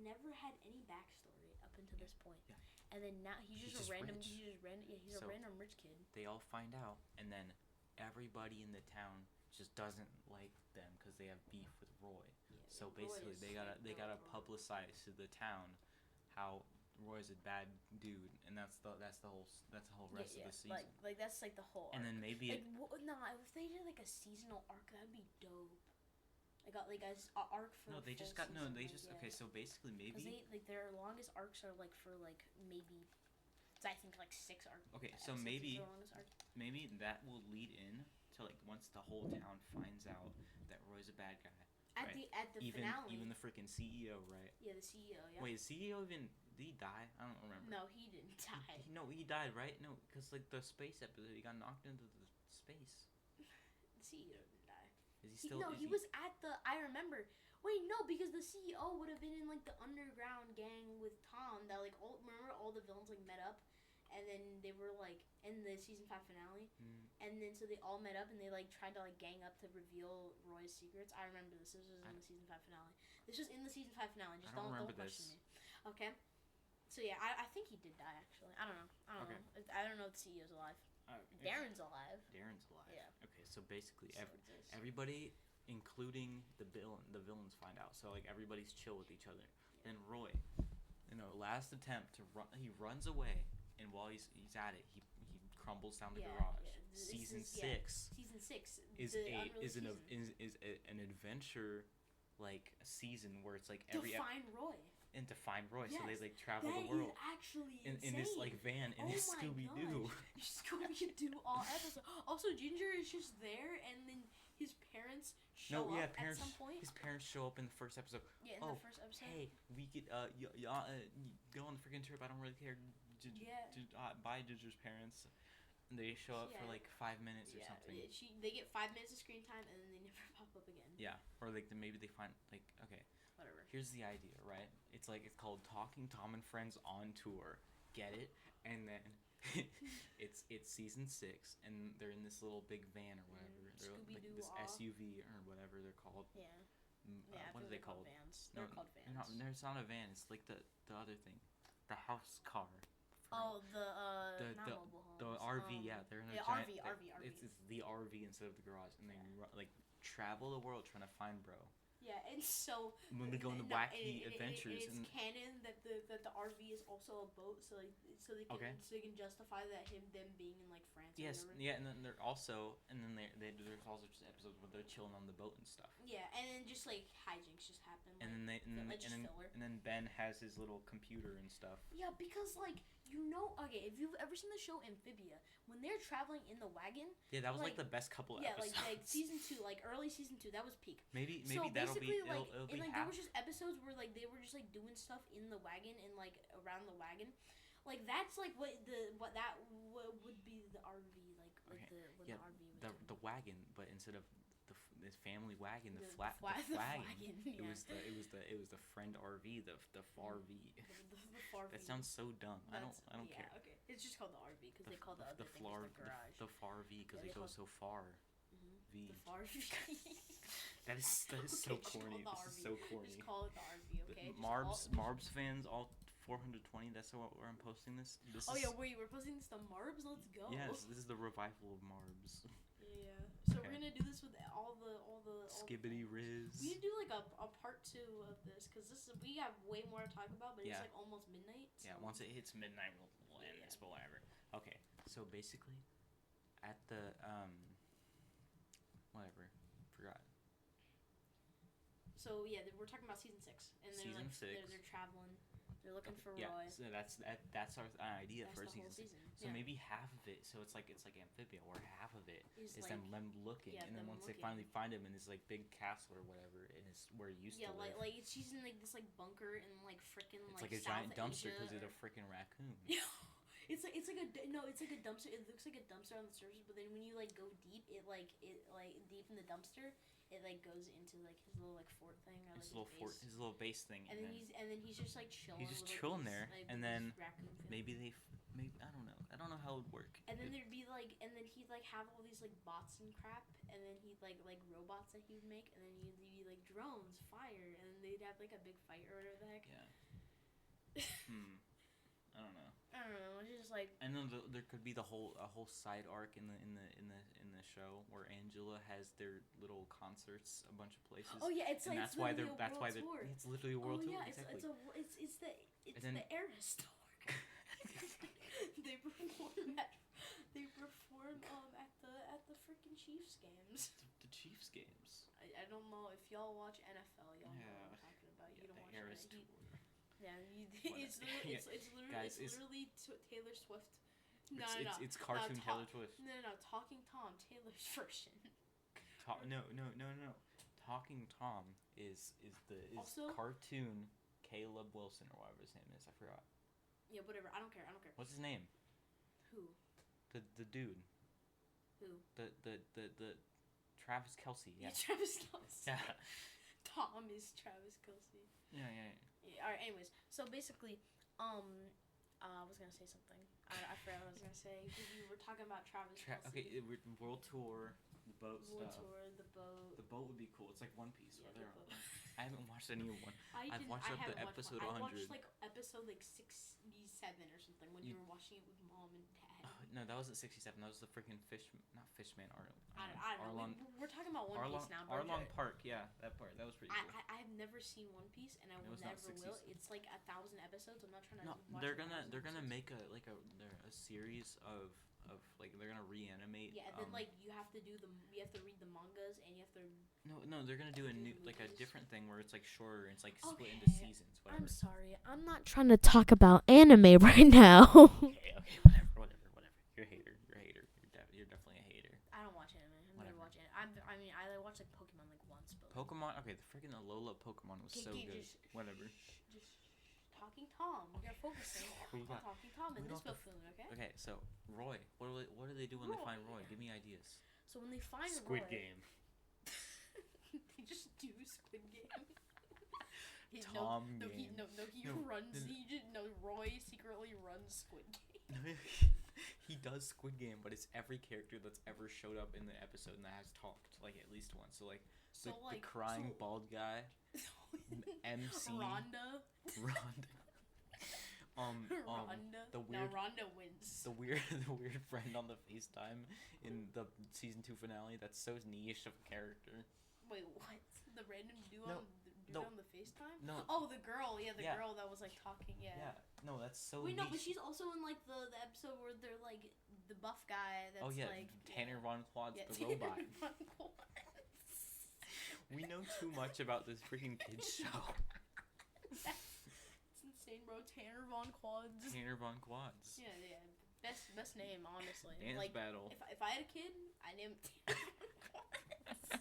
never had any backstory up until this point. Yeah. And then now he's just a random. Rich. He's a random rich kid. They all find out, and then everybody in the town just doesn't like them because they have beef with Roy. Yeah, so basically, they gotta publicize to the town how Roy's a bad dude, and that's the whole rest of the season. That's like the whole. And arc. then maybe if they did like a seasonal arc, that'd be dope. Like a arc for. Okay. So basically, maybe because their longest arcs are for maybe. I think 6 arcs. Okay, so maybe that will lead in to once the whole town finds out that Roy's a bad guy. At the finale. Even the freaking CEO, right? Yeah, the CEO. Yeah. Wait, the CEO did he die? I don't remember. No, he didn't die. He died, right? No, because the space episode, he got knocked into the space. The CEO didn't die. Is he still? He was at the. I remember. Wait, no, because the CEO would have been in the underground gang with Tom. That remember all the villains met up, and then they were in the season 5 finale, and then so they all met up and they tried to gang up to reveal Roy's secrets. I remember this. This was in the season 5 finale. This was in the season 5 finale. Just don't question me. Okay. So yeah, I think he did die actually. I don't know. I don't know if the CEO's alive. Darren's alive. Yeah. Okay, so basically everybody, including the villains find out. So everybody's chill with each other. Yeah. Then Roy, last attempt to run, he runs away, and while he's at it, he crumbles down the garage. Yeah. Season 6 is an adventure season where it's every to find Roy. And to find Roy, yes, so they travel the world. That is actually in this van in his Scooby-Doo. Scooby-Doo all episode. Also, Ginger is just there, and then his parents show up at some point. His parents show up in the first episode. Yeah, in the first episode. Hey, we could go on the freaking trip. I don't really care. Bye, Ginger's parents. And they show up for 5 minutes or something. Yeah, they get 5 minutes of screen time, and then they never pop up again. Yeah, or maybe they find okay. Whatever. Here's the idea, right? It's it's called Talking Tom and Friends on Tour. Get it? And then it's season 6, and they're in this little big van or whatever. They're this SUV or whatever they're called. Yeah. What are they called? Vans. They're called vans. No, it's not a van. It's the other thing, the house car. Oh, not mobile homes. The RV, yeah, they're in a giant RV. It's the RV instead of the garage, and they travel the world trying to find bro. Yeah, and so when they go on the wacky adventures, it's canon that the RV is also a boat, so they can justify them being in France. Yes, or yeah, and then there's also just episodes where they're chilling on the boat and stuff. Yeah, and then just hijinks just happen. And then Ben has his little computer and stuff. Yeah, because okay, if you've ever seen the show Amphibia, when they're traveling in the wagon. Yeah, that was the best couple of episodes. Yeah, season 2, early season 2, that was peak. Maybe that'll be it'll be there were just episodes where they were just doing stuff in the wagon and around the wagon. That's what would be the RV the RV would the wagon, but instead of this family wagon, the wagon. Yeah. It was the friend RV, the far V. The far V. That sounds so dumb. I don't care. Okay. It's just called the RV because they call the other thing the garage. The far V because they go so far. V. The far V. That is so corny. This is so corny. Just call it the RV, okay? Marbs fans, all 420. That's where I'm posting this. Yeah, wait, we're posting this to Marbs. Let's go. Yes, this is the revival of Marbs. Yeah. So we're gonna do this with all the Skibbity Riz. We need to do like a part 2 of this because we have way more to talk about, but it's like almost midnight. So. Yeah, once it hits midnight, we'll end this, but whatever. Okay, so basically, at the whatever, forgot. So yeah, we're talking about season 6, and they're traveling. They're looking for Roy. Yeah, so that's our idea for season 6. So yeah. maybe half of it. So it's like Amphibia, where half of it is like, them looking, and then once they finally find him in this like big castle or whatever, and it's where he used to live. Yeah, like she's in like this like bunker in like freaking like a giant dumpster because it's a freaking raccoon. It's like a dumpster. It looks like a dumpster on the surface, but then when you like go deep, it deep in the dumpster, it like goes into like his little like fort thing. Or, like, his little base thing. And then he's just like chilling. He's just chilling there, like, and then maybe I don't know how it would work. And then there'd be like, and then he'd like have all these like bots and crap, and then he'd like robots that he would make, and then he'd be like drones, fire, and then they'd have like a big fight or whatever the heck. Yeah. I don't know. It's just like. I know there could be a whole side arc in the show where Angela has their little concerts a bunch of places. Oh yeah, it's it's literally a world tour. Yeah, exactly. it's the Eras tour. They perform at the freaking Chiefs games. The Chiefs games. I don't know if y'all watch NFL. Y'all know what I'm talking about. You don't watch Eras tour. Yeah, it's literally Taylor Swift. No. It's cartoon Taylor Swift. No. Talking Tom, Taylor's version. No. Talking Tom is also, cartoon Caleb Wilson or whatever his name is. I forgot. Yeah, whatever. I don't care. What's his name? Who? The dude. Who? The Travis Kelce. Yeah. Travis Kelce. Yeah. Tom is Travis Kelce. Yeah. Alright, anyways, so basically, I was gonna say something. I forgot what I was gonna say. We were talking about Travis Kelce. Okay, world tour, the boat world stuff. Tour, the boat. The boat would be cool. It's like One Piece. Yeah, I haven't watched any of one. I've watched up to episode 100. I watched like episode like 67 or something when you were watching it with mom and dad. No, that wasn't 67. That was the freaking not Fishman. I don't know. We're talking about One Piece now. Arlong Park, yeah, that part. That was pretty cool. I've never seen One Piece, and I will never will. It's like 1,000 episodes. I'm not trying to. No, they're gonna make a series of like they're gonna reanimate. Yeah, and then like you have to read the mangas, and you have to. No, they're gonna do a new a different thing where it's like shorter. And it's like split into seasons. Whatever. I'm sorry, I'm not trying to talk about anime right now. Okay, whatever. You're a hater. You're definitely a hater. I don't watch anime. I've never watched anime. I watched like Pokemon like once, but. Pokemon. Okay, the freaking Alola Pokemon was so good. Whatever. Just Talking Tom. We're focusing on Talking Tom and this buffoon, okay? Okay, so Roy. What do they do when they find Roy? Give me ideas. So when they find Squid Roy, Game. They just do Squid Game. Tom Game. Roy secretly runs Squid Game. He does Squid Game, but it's every character that's ever showed up in the episode and that has talked like at least once. So the crying bald guy, MC Rhonda. The weird. Now Rhonda wins. The weird friend on the FaceTime in the season 2 finale. That's so niche of a character. Wait, what? The random dude on the FaceTime? No. Oh, the girl. Yeah, the girl that was like talking. Yeah. Yeah. No, that's so. Wait, no, but she's also in like the episode where they're like the buff guy. That's like Tanner Von Quad's the robot. We know too much about this freaking kids show. It's insane, bro. Tanner Von Quads. Tanner Von Quads. Yeah. Best name, honestly. Dance battle. If I had a kid, I named Tanner Von Quads.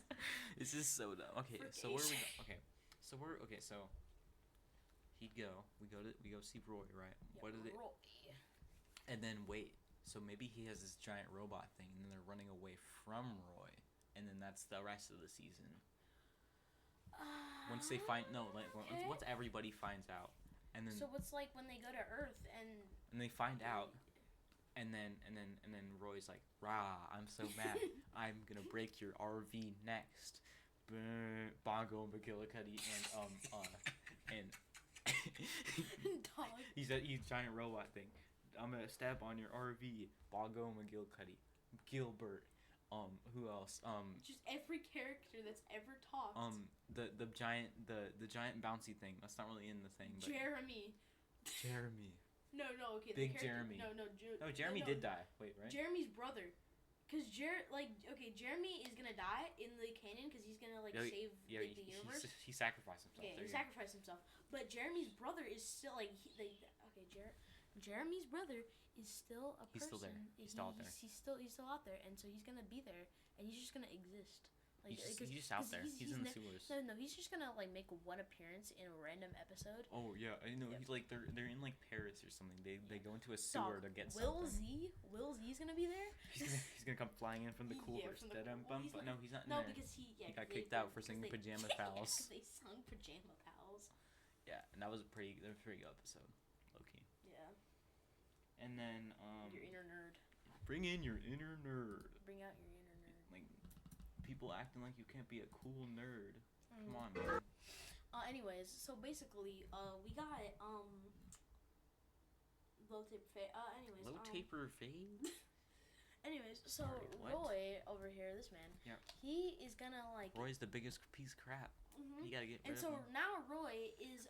This is so dumb. Okay, so where are we? So he'd go. We go see Roy, right? Yeah, what did it? Roy. And then wait. So maybe he has this giant robot thing, and then they're running away from Roy, and then that's the rest of the season. Once they find once everybody finds out, and then so it's like when they go to Earth and they find out. And then Roy's like, "Rah, I'm so mad. I'm gonna break your RV next." Bongo and McGillicuddy and Dog. he's giant robot thing. I'm gonna step on your RV. Bongo and McGillicuddy. Gilbert. Who else? Just every character that's ever talked. The giant bouncy thing. That's not really in the thing. But Jeremy. No, okay. Big Jeremy. No, Jeremy did die. Wait, right? Jeremy's brother. Because Jeremy is gonna die in the canyon because he's gonna save the universe. He sacrificed himself. Yeah, he sacrificed himself. But Jeremy's brother is still Jeremy's brother is still a person. He's still there. He's still out there. He's still out there, and so he's gonna be there, and he's just gonna exist. He's just out there. He's in the sewers. No, he's just gonna make one appearance in a random episode. Oh yeah, I know. Yep. He's they're in Paris or something. They go into a sewer to get something. Will Z's gonna be there. He's gonna come flying in from the cool verse. But no, he's not. No, in there. because he got kicked out for singing Pajama Pals. They sung Pajama Pals. Yeah, and that was a pretty good episode, low key. Yeah. And then your inner nerd. Bring in your inner nerd. Bring out your inner nerd. Like people acting like you can't be a cool nerd. Come on, man. Anyways, so basically, we got low taper fade. Low taper fade. Anyways, so Roy over here, this man, he is gonna Roy's the biggest piece of crap. Mm-hmm. You gotta get rid of him. And so now Roy is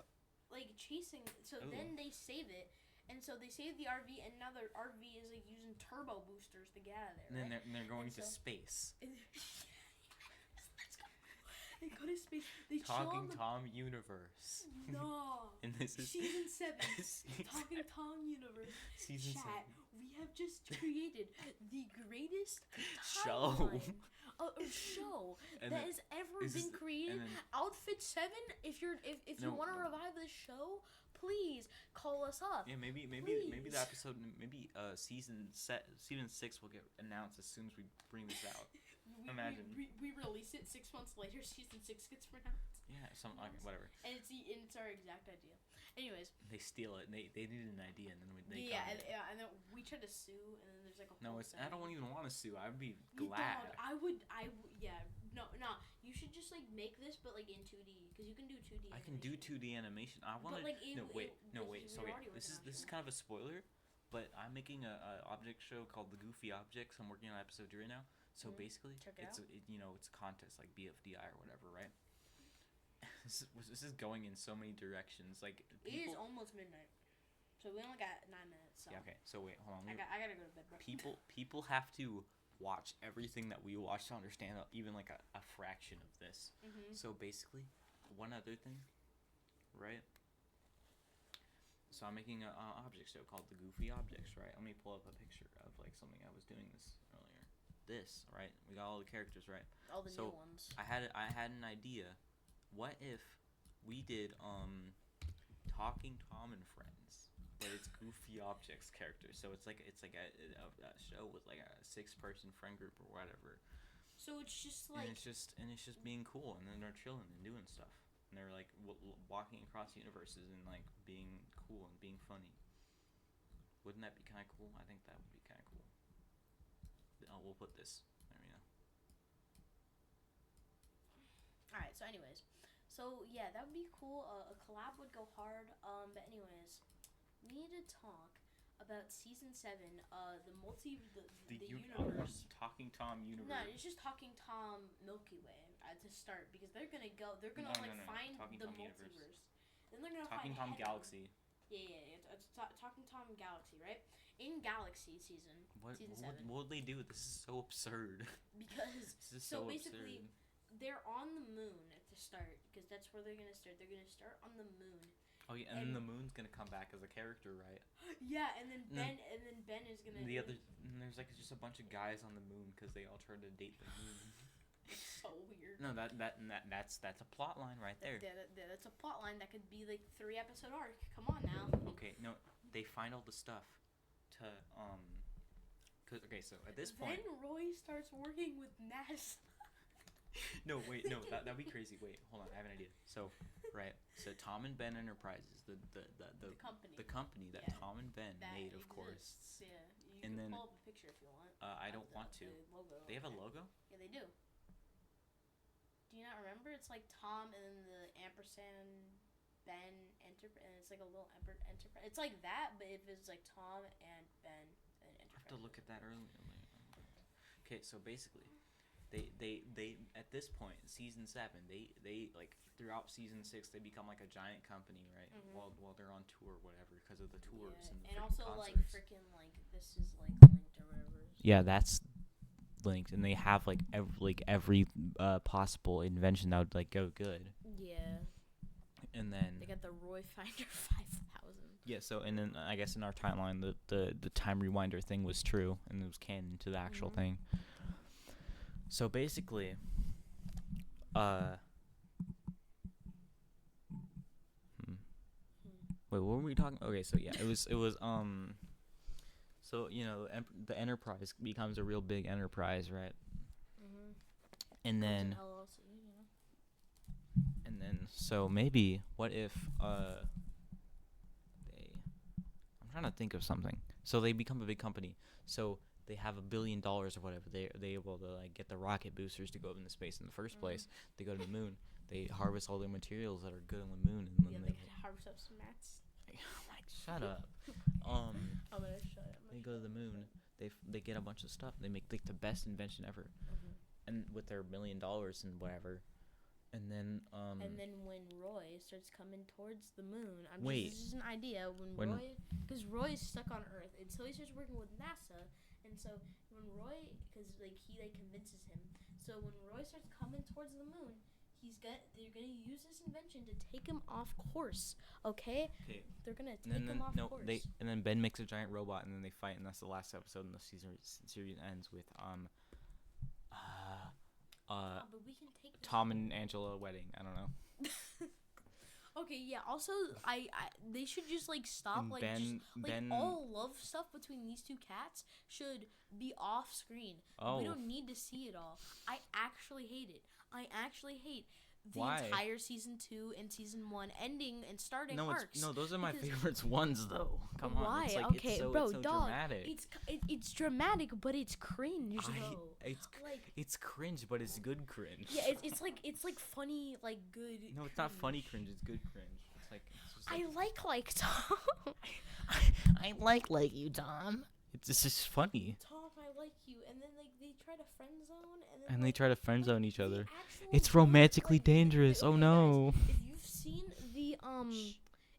chasing. So then they save it. And so they saved the RV, and now the RV is using turbo boosters to get out of there. And then they're going to space. Let's go. They go to space. They Talking Tom universe. No. And this is season 7. Talking Tom universe. Season 7. We have just created the greatest show that has ever been created. Outfit 7. If you want to revive this show, please call us up. Yeah, maybe the episode, season 6 will get announced as soon as we bring this out. Imagine we release it 6 months later. Season 6 gets pronounced. Yeah, whatever. And it's our exact idea. Anyways, they steal it. And they needed an idea, and then and then we tried to sue, and then there's a whole I don't even want to sue. I'd be glad. Dog, I would. Yeah. No. You should just make this, but in 2D, because you can do 2D. I can do 2D animation. I want to. Wait. So this is kind of a spoiler, but I'm making a object show called The Goofy Objects. I'm working on an episode right now. So basically, it's a contest like BFDI or whatever, right? This is going in so many directions. It is almost midnight, so we only got 9 minutes. So. Yeah. Okay. So wait, hold on. I gotta go to bed, bro. People have to watch everything that we watch to understand even a fraction of this. Mm-hmm. So basically, one other thing, right? So I'm making an object show called The Goofy Objects, right? Let me pull up a picture of something I was doing this earlier. This, right? We got all the characters, right? All the new ones. I had an idea. What if we did Talking Tom and Friends, but it's Goofy Objects characters? So it's like a show with a 6-person friend group or whatever. So it's just and it's just being cool, and then they're chilling and doing stuff, and they're walking across universes and being cool and being funny. Wouldn't that be kind of cool? I think that would be kind of cool. We'll put this. There we go. Alright, so anyways. So, yeah, that would be cool. A collab would go hard. But anyways, we need to talk about Season 7, the universe. Talking Tom universe. No, it's just Talking Tom Milky Way to start. Because they're going to find Talking the Tom multiverse. Universe. Then they're going to Talking find Tom Galaxy. Yeah. It's Talking Tom Galaxy, right? In Galaxy season 7. What would they do? This is so absurd. Because this is so basically, absurd. they're on the moon at the start, because that's where they're gonna start. They're gonna start on the moon. Oh yeah, and then the moon's gonna come back as a character, right? Yeah, and then Ben is gonna. And there's just a bunch of guys on the moon because they all tried to date the moon. So weird. No, that's a plot line right there. That's a plot line that could be 3-episode arc. Come on now. Okay, no, they find all the stuff to so at this point. Then Roy starts working with NASA. No, wait, no, that'd be crazy. Wait, hold on, I have an idea. So, right, so Tom and Ben Enterprises, the company that Tom and Ben made, of course. Yeah, you and can then pull up a picture if you want. I don't want to. Logo they have a logo? Yeah, they do. Do you not remember? It's like Tom and then the ampersand Ben Enterprise, and it's like a little Enterprise. It's like that, but if it's like Tom and Ben and Enterprise. I have to look at that earlier. Okay, so basically, they at this point, season 7, they like throughout season 6, they become like a giant company, right? Mm-hmm. While they're on tour, whatever, because of the tours and also concerts. like freaking like this is like linked or whatever. Yeah, that's linked, and they have like every possible invention that would like go good. Yeah. And then they got the Roy Finder 5000. Yeah, so and then I guess in our timeline the time rewinder thing was true and it was canon to the actual thing. So basically wait, what were we talking? Okay, so yeah, it was so the Enterprise becomes a real big enterprise, right? And then so maybe what if I'm trying to think of something. So they become a big company. So they have $1 billion or whatever. They able to like get the rocket boosters to go up into space in the first place. They go to the moon. They harvest all the materials that are good on the moon, and then they harvest up some mats. Like, shut up. I'm gonna shut up. They go to the moon. They get a bunch of stuff. They make like the best invention ever, and with their $1 million and whatever. And then when Roy starts coming towards the moon, this is an idea. When Roy, because Roy is stuck on Earth, and so he starts working with NASA, and so when Roy, because like he convinces him, so when Roy starts coming towards the moon, they're gonna use this invention to take him off course. Okay. They're gonna take him off course. And then Ben makes a giant robot, and then they fight, and that's the last episode, and the series ends with but we can take Tom and Angela wedding. I don't know. Okay, yeah. Also, they should just like stop and Ben, all love stuff between these two cats should be off screen. Oh. We don't need to see it all. I actually hate it. I actually hate the Why? entire season 2 and season 1 ending and starting arcs. No, those are my favorites ones though. Come on. Why? It's like, okay, it's so, bro, it's so dog. dramatic. It's dramatic, but it's cringe though. It's cringe, but it's good cringe. Yeah, it's like funny, like good. No, it's not funny cringe. It's good cringe. It's just I like Tom. I like you, Tom. It's just funny. Tom, I like you, and then they try to friend zone, and they try to friend zone each other. It's romantically dangerous. Oh no. Guys,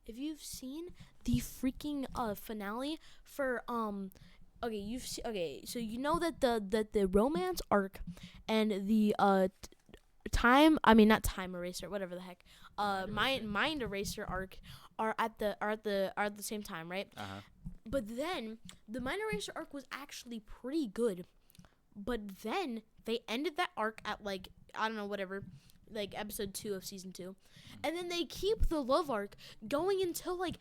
if you've seen the freaking finale for so you know that the romance arc and the not time eraser, whatever the heck, mind eraser arc are at the same time, right? But then the mind eraser arc was actually pretty good, but then they ended that arc at like I don't know, whatever, like episode 2 of season 2, and then they keep the love arc going until like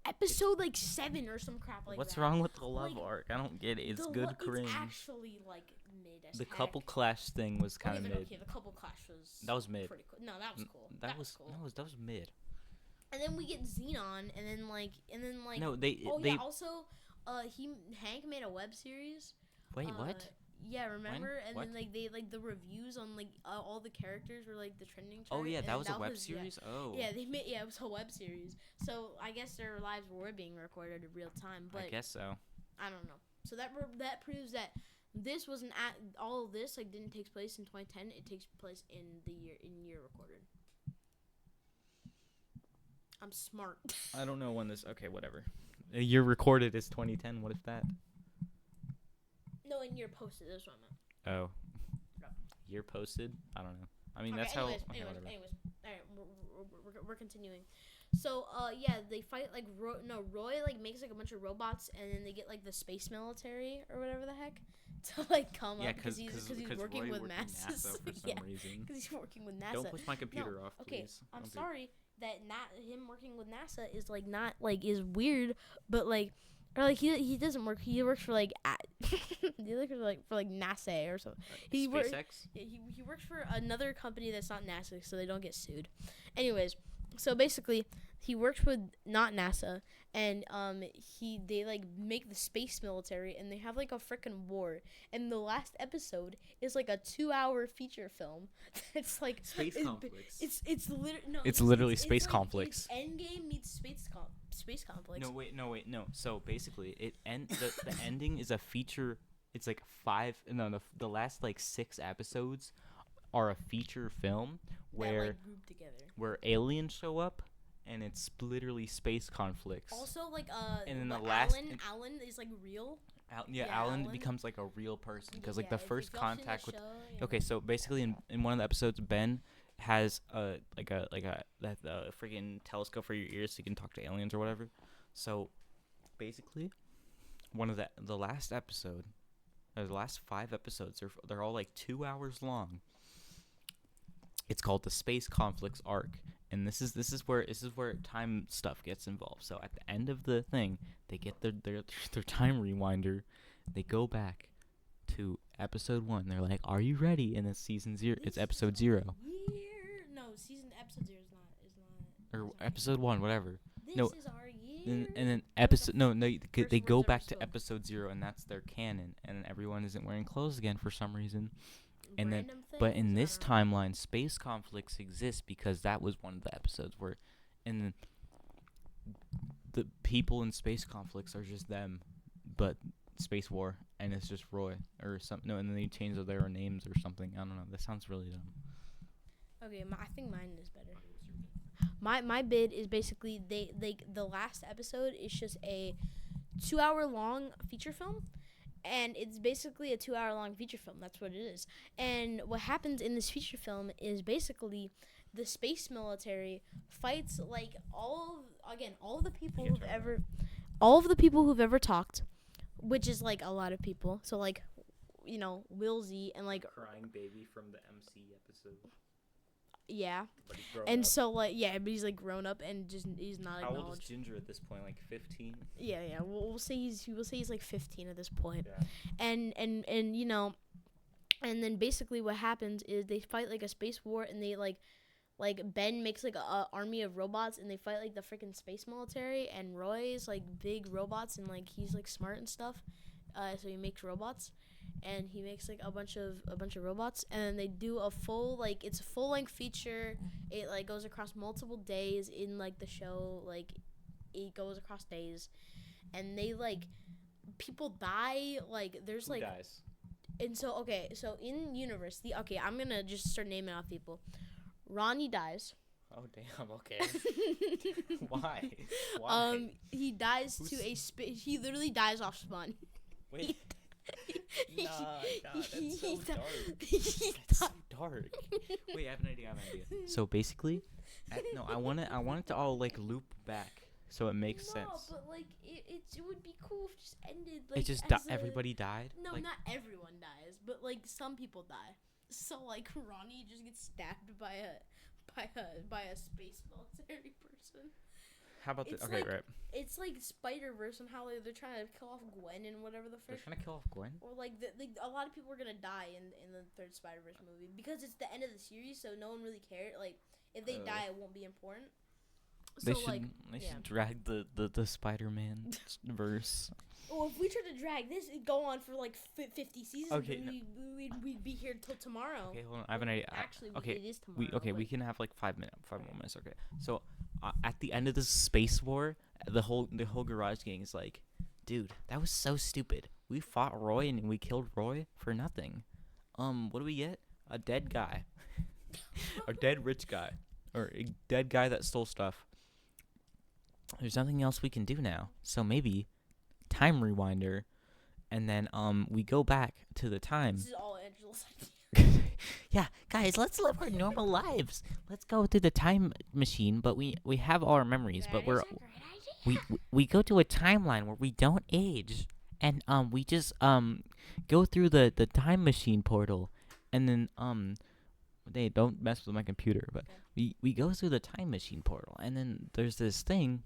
episode like 7 or some crap like What's that. wrong with the love arc? I don't get it. It's good cringe. It's actually like mid as The heck. couple clash thing was kind of mid. Okay, the couple clash was. That was mid. Pretty cool. No, that was cool. That was cool. No, that was mid. And then we get Xenon, and then like. No, they. Yeah. Also, Hank made a web series. Wait, what? Yeah, remember? When? And What? then like they the reviews on like all the characters were like the trending chart. Oh yeah, that was a web yeah. series. Oh. Yeah, it was a web series. So I guess their lives were being recorded in real time. But I guess so. I don't know. So that proves that this wasn't all of this like didn't take place in 2010. It takes place in year recorded. I'm smart. I don't know when this. Okay, whatever. A year recorded is 2010. What is that? No, in year posted. That's what I meant. Oh. No. Year posted? I don't know. I mean, that's anyways, how. Anyways. All right, we're continuing. So, yeah, they fight like Roy like makes like a bunch of robots, and then they get like the space military or whatever the heck to like come up because he's working with NASA for some reason. Because he's working with NASA. Don't push my computer off, please. Okay, I'm sorry that not him working with NASA is like not like is weird, but like Or like he doesn't work. He works for like he works for like NASA or something. SpaceX. He works for another company that's not NASA, so they don't get sued. Anyways, so basically he works with not NASA, and they like make the space military, and they have like a freaking war. And the last episode is like a 2-hour feature film. It's like space conflicts. It's literally space conflicts. It's Endgame meets space conflicts. No. So basically, the ending is a feature. It's like the last like 6 episodes are a feature film where like group together. Where aliens show up, and it's literally space conflicts. Also, like and then the last Alan is like real. Alan becomes like a real person because like the first contact with. Show, Okay, so basically in one of the episodes, Ben has a freaking telescope for your ears so you can talk to aliens or whatever. So basically, one of the last episode, or the last 5 episodes, they're all like 2 hours long. It's called the Space Conflicts arc, and this is where time stuff gets involved. So at the end of the thing, they get their time rewinder, they go back to episode 1. They're like, "Are you ready?" And it's season 0. It's episode 0. Episode 0 is not. Or episode 1, whatever. This no, is our year. and then episode they go back to episode 0, and that's their canon. And then everyone isn't wearing clothes again for some reason. And then, but in this timeline, space conflicts exist because that was one of the episodes where, and the people in space conflicts are just them, but space war, and it's just Roy or something. No, and then they change their names or something. I don't know. That sounds really dumb. Okay, I think mine is better. My bid is basically the last episode is just a 2-hour long feature film. And it's basically a 2-hour long feature film. That's what it is. And what happens in this feature film is basically the space military fights like all of the people who've ever talked, which is like a lot of people. So like, Willsey and like crying baby from the MC episode. Yeah. And so but he's like grown up and just he's not acknowledged. How old is Ginger at this point? Like 15? Yeah. We'll say he's like 15 at this point. Yeah. And then basically what happens is they fight like a space war, and they like Ben makes like a army of robots, and they fight like the freaking space military, and Roy is like big robots, and like he's like smart and stuff. So he makes robots. And he makes like a bunch of robots, and then they do a it's a full-length feature. It like goes across multiple days in like the show, like it goes across days, and they like people die. Like there's Who like dies? And so so in universe, I'm gonna just start naming off people. Ronnie dies. Oh damn! Okay. Why? He dies he literally dies off Spawn. Wait. Nah, that's so dark. That's so dark. Wait, I have an idea. So basically, I want it to all like loop back, so it makes sense. No, but like it would be cool if it just ended like. It just everybody died. No, like, not everyone dies, but like some people die. So like Ronnie just gets stabbed by a space military person. How about this? Okay, right. It's like Spider-Verse and how they're trying to kill off Gwen and whatever the first. They're trying to kill off Gwen? Or like a lot of people are gonna die in the third Spider-Verse movie because it's the end of the series, so no one really cared. Like if they die, it won't be important. They should drag the Spider-Man verse. Well, if we try to drag this, it'd go on for like 50 seasons. Okay, we'd be here till tomorrow. Okay, hold on. I have an idea. Actually, it is tomorrow. We can have like 5 more minutes. Okay, so at the end of this space war, the whole garage gang is like, dude, that was so stupid. We fought Roy and we killed Roy for nothing. What do we get? A dead guy, a dead rich guy, or a dead guy that stole stuff. There's nothing else we can do now, so maybe time rewinder, and then we go back to the time. This is all Angela's idea. Yeah, guys, let's live our normal lives. Let's go to the time machine, but we have all our memories, but we go to a timeline where we don't age, and we just go through the time machine portal, and then they don't mess with my computer, but we go through the time machine portal, and then there's this thing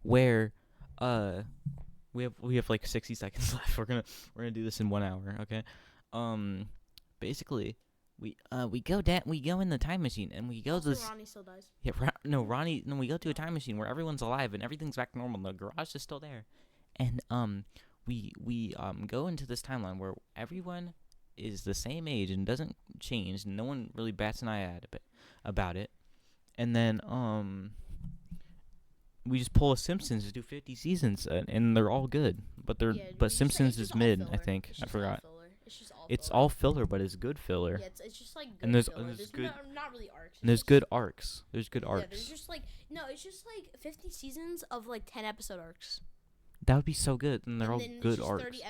where we have like 60 seconds left. We're gonna do this in 1 hour. Okay. Basically, we go in the time machine and we go Also, to this. Ronnie still dies. Yeah, Ronnie. No, we go to a time machine where everyone's alive and everything's back to normal. The garage is still there, and we go into this timeline where everyone is the same age and doesn't change. And no one really bats an eye about it, and then we just pull a Simpsons to do 50 seasons, and they're all good. But Simpsons is mid, I think. I forgot. It's all filler, but it's good filler. Yeah, it's just like good and there's filler. there's good not really arcs. and there's good arcs. There's good arcs. Yeah, there's just like it's just like 50 seasons of like 10 episode arcs. That would be so good, and they're all then good it's just arcs. 30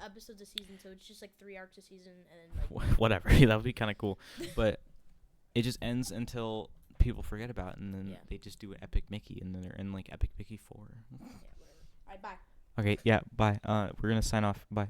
episodes a season, so it's just like 3 arcs a season, and then like whatever. That would be kind of cool, but it just ends until people forget about it, and then they just do an Epic Mickey, and then they're in like Epic Mickey 4. Yeah, whatever. All right, bye. Okay, yeah, bye. We're gonna sign off. Bye.